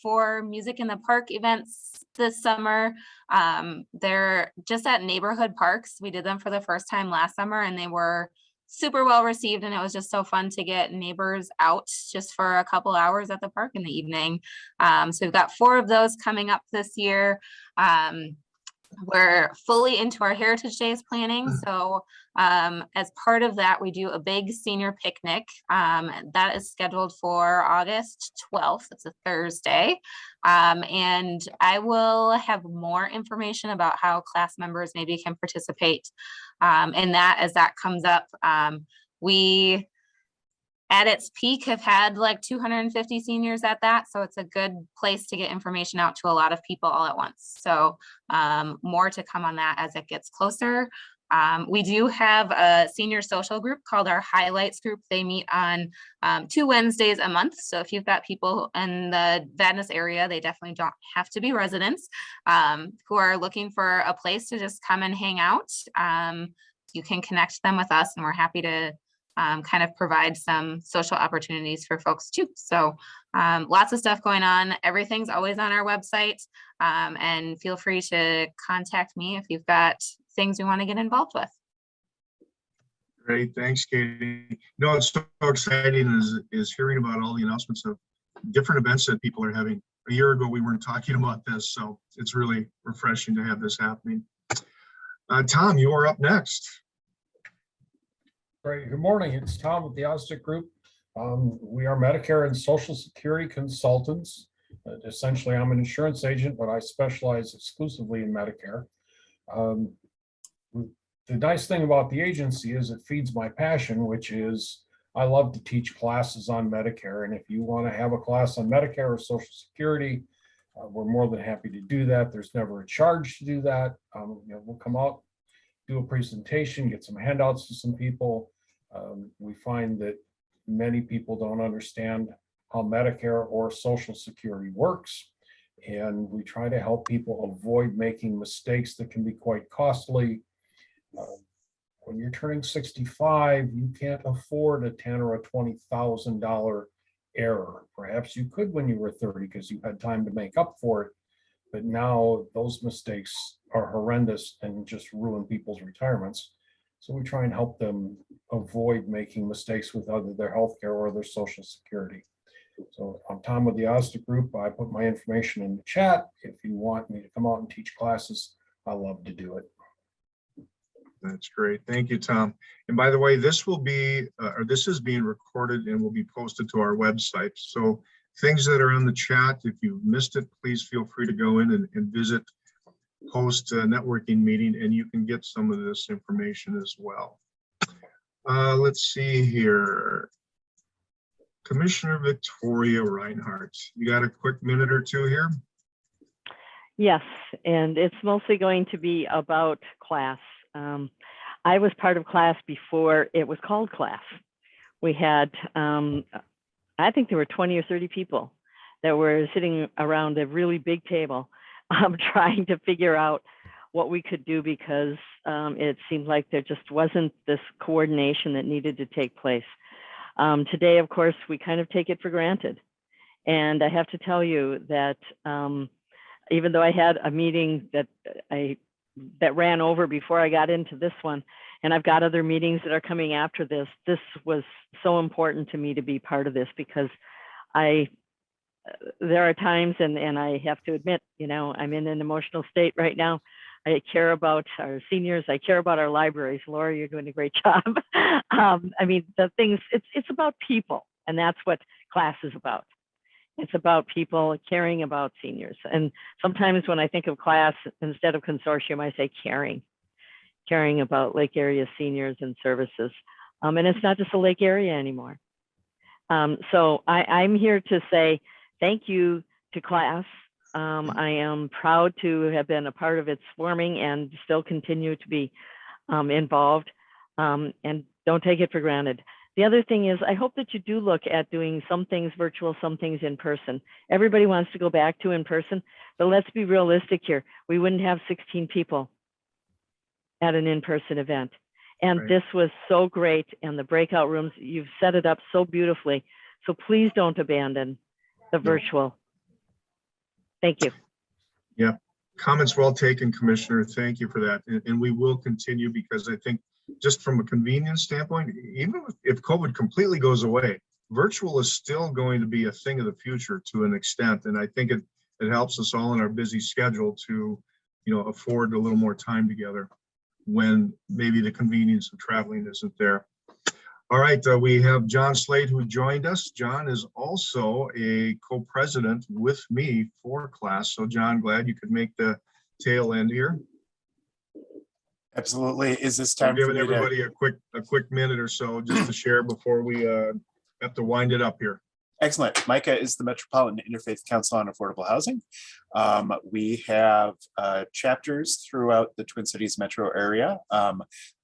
4 music in the park events this summer. They're just at neighborhood parks. We did them for the first time last summer, and they were super well received, and it was just so fun to get neighbors out just for a couple hours at the park in the evening. So we've got 4 of those coming up this year. We're fully into our Heritage Days planning. So as part of that, we do a big senior picnic. That is scheduled for August 12th. It's a Thursday. And I will have more information about how class members maybe can participate in that as that comes up. We at its peak have had like 250 seniors at that. So it's a good place to get information out to a lot of people all at once. So more to come on that as it gets closer. We do have a senior social group called our Highlights group. They meet on 2 Wednesdays a month. So if you've got people in the Venice area, they definitely don't have to be residents, who are looking for a place to just come and hang out. You can connect them with us, and we're happy to kind of provide some social opportunities for folks too. So lots of stuff going on. Everything's always on our website, and feel free to contact me if you've got things we want to get involved with. Great, thanks, Katie. No, it's so exciting is hearing about all the announcements of different events that people are having. A year ago, we weren't talking about this, so it's really refreshing to have this happening. Tom, you are up next. Great. Good morning. It's Tom with the Ostic Group. We are Medicare and Social Security consultants. Essentially, I'm an insurance agent, but I specialize exclusively in Medicare. The nice thing about the agency is it feeds my passion, which is I love to teach classes on Medicare. And if you want to have a class on Medicare or Social Security, we're more than happy to do that. There's never a charge to do that. We'll come out, do a presentation, get some handouts to some people. We find that many people don't understand how Medicare or Social Security works. And we try to help people avoid making mistakes that can be quite costly. When you're turning 65, you can't afford a $10,000 or a $20,000 error. Perhaps you could when you were 30 because you had time to make up for it. But now those mistakes are horrendous and just ruin people's retirements. So we try and help them avoid making mistakes with either their healthcare or their Social Security. So I'm Tom with the Ostic Group. I put my information in the chat. If you want me to come out and teach classes, I love to do it. That's great. Thank you, Tom. And by the way, this will be, or this is being recorded and will be posted to our website. So things that are in the chat, if you missed it, please feel free to go in and visit post networking meeting, and you can get some of this information as well. Let's see here. Commissioner Victoria Reinhardt, you got a quick minute or two here? Yes, and it's mostly going to be about class. I was part of class before it was called class. We had, I think there were 20 or 30 people that were sitting around a really big table trying to figure out what we could do, because it seemed like there just wasn't this coordination that needed to take place. Today, of course, we kind of take it for granted. And I have to tell you that even though I had a meeting that ran over before I got into this one, and I've got other meetings that are coming after this, this was so important to me to be part of this, because there are times, and I have to admit, you know, I'm in an emotional state right now. I care about our seniors. I care about our libraries. Laura, you're doing a great job. I mean, the things, it's about people, and that's what class is about. It's about people caring about seniors. And sometimes when I think of class, instead of consortium, I say caring about Lake Area seniors and services. And it's not just a Lake Area anymore. So I'm here to say thank you to class. I am proud to have been a part of its forming and still continue to be involved, and don't take it for granted. The other thing is, I hope that you do look at doing some things virtual, some things in person. Everybody wants to go back to in person, but let's be realistic here. We wouldn't have 16 people at an in-person event. And Right. This was so great. And the breakout rooms, you've set it up so beautifully. So please don't abandon the virtual. Thank you. Yeah, comments well taken, Commissioner. Thank you for that. And we will continue, because I think just from a convenience standpoint, even if COVID completely goes away, virtual is still going to be a thing of the future to an extent. And I think it helps us all in our busy schedule to, you know, afford a little more time together when maybe the convenience of traveling isn't there. All right, we have John Slade who joined us. John is also a co-president with me for class. So John, glad you could make the tail end here. Absolutely. Is this I'm time for giving me to? everybody a quick minute or so just to share before we have to wind it up here. Excellent. Micah is the Metropolitan Interfaith Council on Affordable Housing. We have chapters throughout the Twin Cities metro area,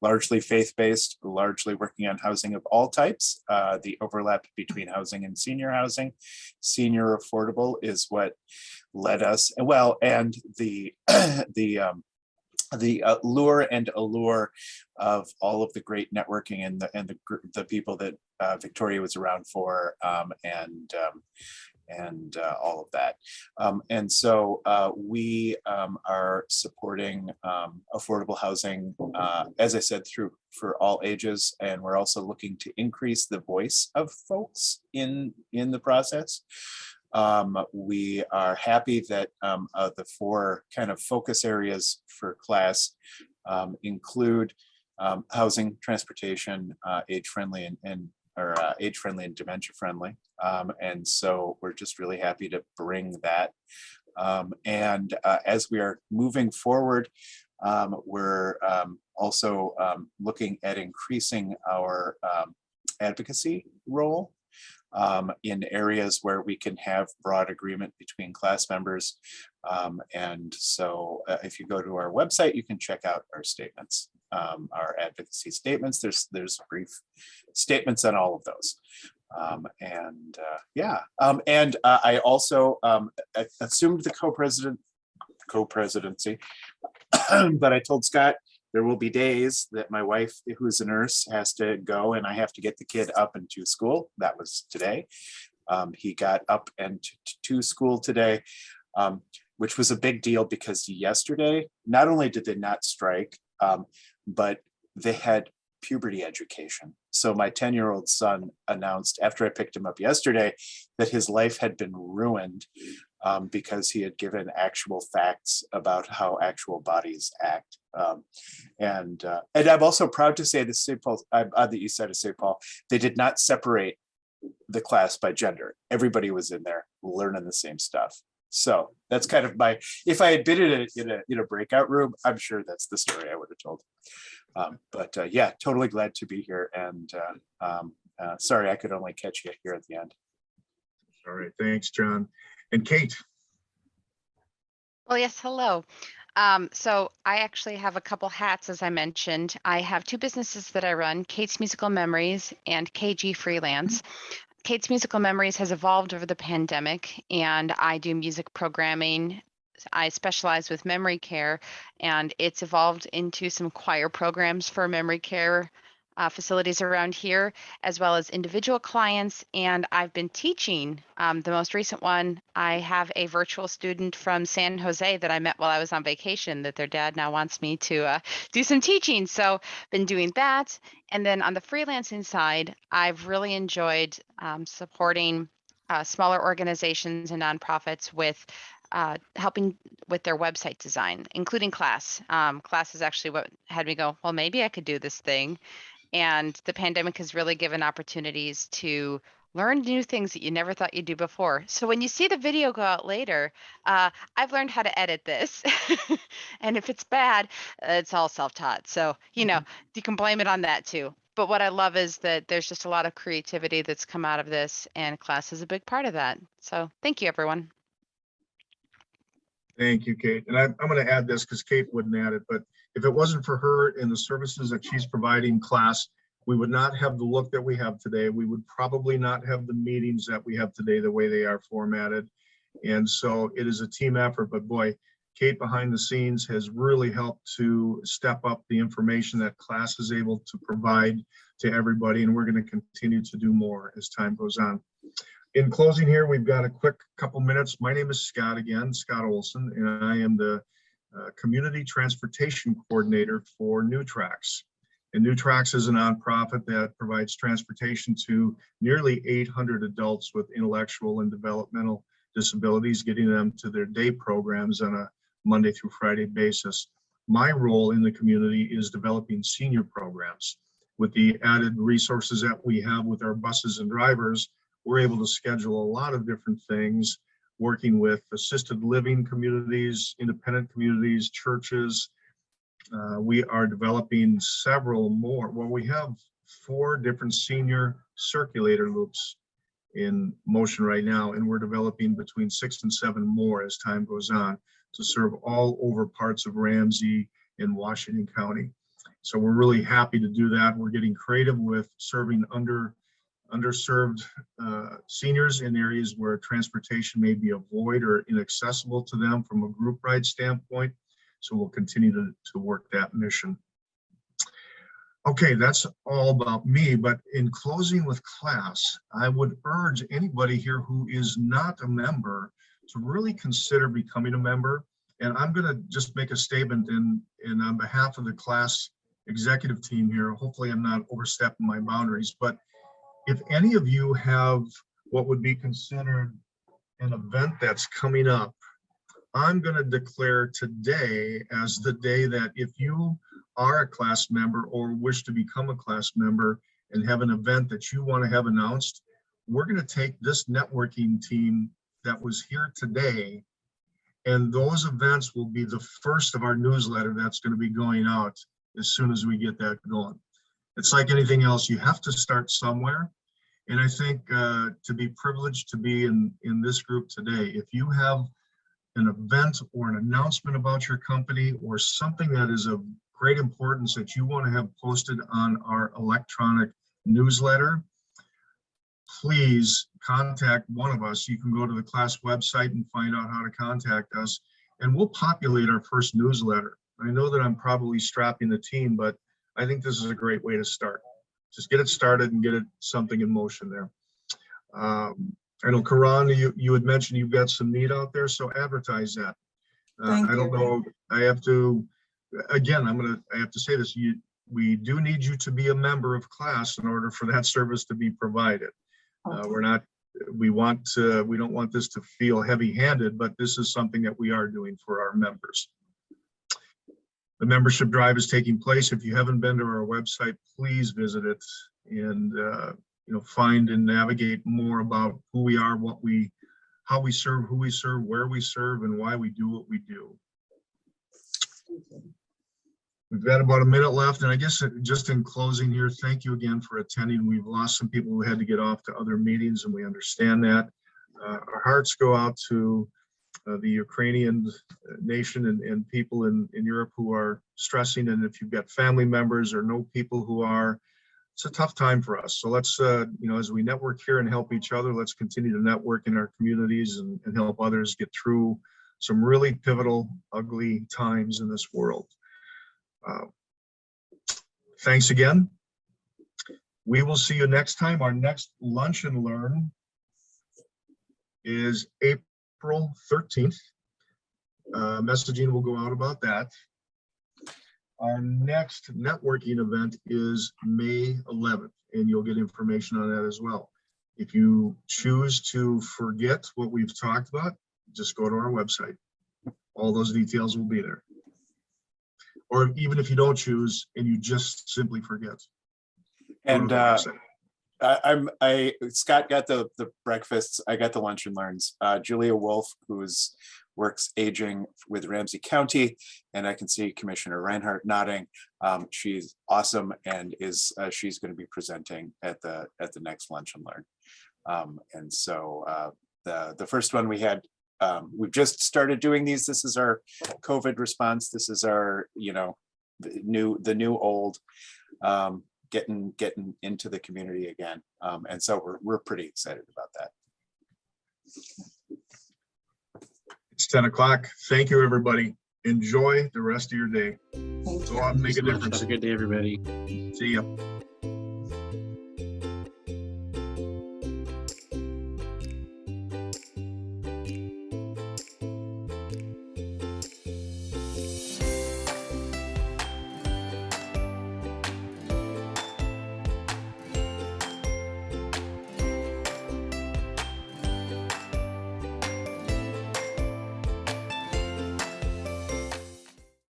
largely faith-based, largely working on housing of all types. The overlap between housing and senior housing. Senior affordable is what led us, well, and the lure and allure of all of the great networking and the people that Victoria was around for, and all of that. And so we are supporting affordable housing, as I said, for all ages, and we're also looking to increase the voice of folks in the process. We are happy that the four kind of focus areas for class include housing, transportation, age-friendly and dementia-friendly. And so we're just really happy to bring that. And as we are moving forward, we're also looking at increasing our advocacy role in areas where we can have broad agreement between class members. And so if you go to our website, you can check out our statements, our advocacy statements. There's brief statements on all of those. I also assumed the co-presidency, but I told Scott there will be days that my wife, who's a nurse, has to go and I have to get the kid up and to school. That was today. He got up and to school today, which was a big deal because yesterday, not only did they not strike, but they had puberty education. So my 10-year-old son announced after I picked him up yesterday that his life had been ruined because he had given actual facts about how actual bodies act. And I'm also proud to say that St. Paul, I'm on the east side of St. Paul, they did not separate the class by gender. Everybody was in there learning the same stuff. So that's kind of my, if I had been in a breakout room, I'm sure that's the story I would have told. But yeah, totally glad to be here. And sorry, I could only catch you here at the end. All right, thanks, John. And Kate. Well, yes, hello. So I actually have a couple hats, as I mentioned. I have two businesses that I run, Kate's Musical Memories and KG Freelance. Kate's Musical Memories has evolved over the pandemic, and I do music programming. I specialize with memory care, and it's evolved into some choir programs for memory care facilities around here, as well as individual clients. And I've been teaching. The most recent one, I have a virtual student from San Jose that I met while I was on vacation that their dad now wants me to do some teaching. So been doing that. And then on the freelancing side, I've really enjoyed supporting smaller organizations and nonprofits with helping with their website design, including Class. Class is actually what had me go, well, maybe I could do this thing. And the pandemic has really given opportunities to learn new things that you never thought you'd do before. So when you see the video go out later, I've learned how to edit this. And if it's bad, it's all self-taught. So, you know, you can blame it on that too. But what I love is that there's just a lot of creativity that's come out of this, and Class is a big part of that. So thank you, everyone. Thank you, Kate. And I'm going to add this because Kate wouldn't add it, but if it wasn't for her and the services that she's providing Class, we would not have the look that we have today. We would probably not have the meetings that we have today, the way they are formatted. And so it is a team effort, but boy, Kate behind the scenes has really helped to step up the information that Class is able to provide to everybody. And we're going to continue to do more as time goes on. In closing here, we've got a quick couple minutes. My name is Scott again, Scott Olson, and I am the Community Transportation Coordinator for NewTracks. And NewTracks is a nonprofit that provides transportation to nearly 800 adults with intellectual and developmental disabilities, getting them to their day programs on a Monday through Friday basis. My role in the community is developing senior programs. With the added resources that we have with our buses and drivers, we're able to schedule a lot of different things, working with assisted living communities, independent communities, churches. We are developing several more. Well, we have 4 different senior circulator loops in motion right now, and we're developing between 6 and 7 more as time goes on to serve all over parts of Ramsey and Washington County. So we're really happy to do that. We're getting creative with serving underserved seniors in areas where transportation may be a void or inaccessible to them from a group ride standpoint. So we'll continue to work that mission. Okay, that's all about me, but in closing with Class, I would urge anybody here who is not a member to really consider becoming a member. And I'm gonna just make a statement and on behalf of the Class executive team here, hopefully I'm not overstepping my boundaries, but if any of you have what would be considered an event that's coming up, I'm going to declare today as the day that if you are a Class member or wish to become a Class member and have an event that you want to have announced, we're going to take this networking team that was here today, and those events will be the first of our newsletter that's going to be going out as soon as we get that going. It's like anything else, you have to start somewhere. And I think to be privileged to be in this group today, if you have an event or an announcement about your company or something that is of great importance that you want to have posted on our electronic newsletter, please contact one of us. You can go to the Class website and find out how to contact us, and we'll populate our first newsletter. I know that I'm probably strapping the team, but I think this is a great way to start. Just get it started and get it something in motion there. I know, Karan, you had mentioned you've got some need out there, so advertise that. I don't know, I have to, again, I have to say this, we do need you to be a member of Class in order for that service to be provided. We don't want this to feel heavy-handed, but this is something that we are doing for our members. The membership drive is taking place. If you haven't been to our website, please visit it and, find and navigate more about who we are, how we serve, who we serve, where we serve, and why we do what we do. We've got about a minute left, and I guess just in closing here, thank you again for attending. We've lost some people who had to get off to other meetings, and we understand that. Our hearts go out to the Ukrainian nation and people in Europe who are stressing, and if you've got family members or know people who are, it's a tough time for us. So let's, as we network here and help each other, let's continue to network in our communities and help others get through some really pivotal, ugly times in this world. Thanks again. We will see you next time. Our next Lunch and Learn is April 13th. Messaging will go out about that. Our next networking event is May 11th, and you'll get information on that as well. If you choose to forget what we've talked about, just go to our website. All those details will be there. Or even if you don't choose and you just simply forget. And Scott got the breakfasts. I got the lunch and learns. Julia Wolf, works aging with Ramsey County, and I can see Commissioner Reinhardt nodding. She's awesome, and she's going to be presenting at the next Lunch and Learn. And so the first one we had, we've just started doing these. This is our COVID response. This is our, the new old, getting into the community again. And so we're pretty excited about that. It's 10 o'clock. Thank you, everybody. Enjoy the rest of your day. Go out and make a difference. Have a good day, everybody. See ya.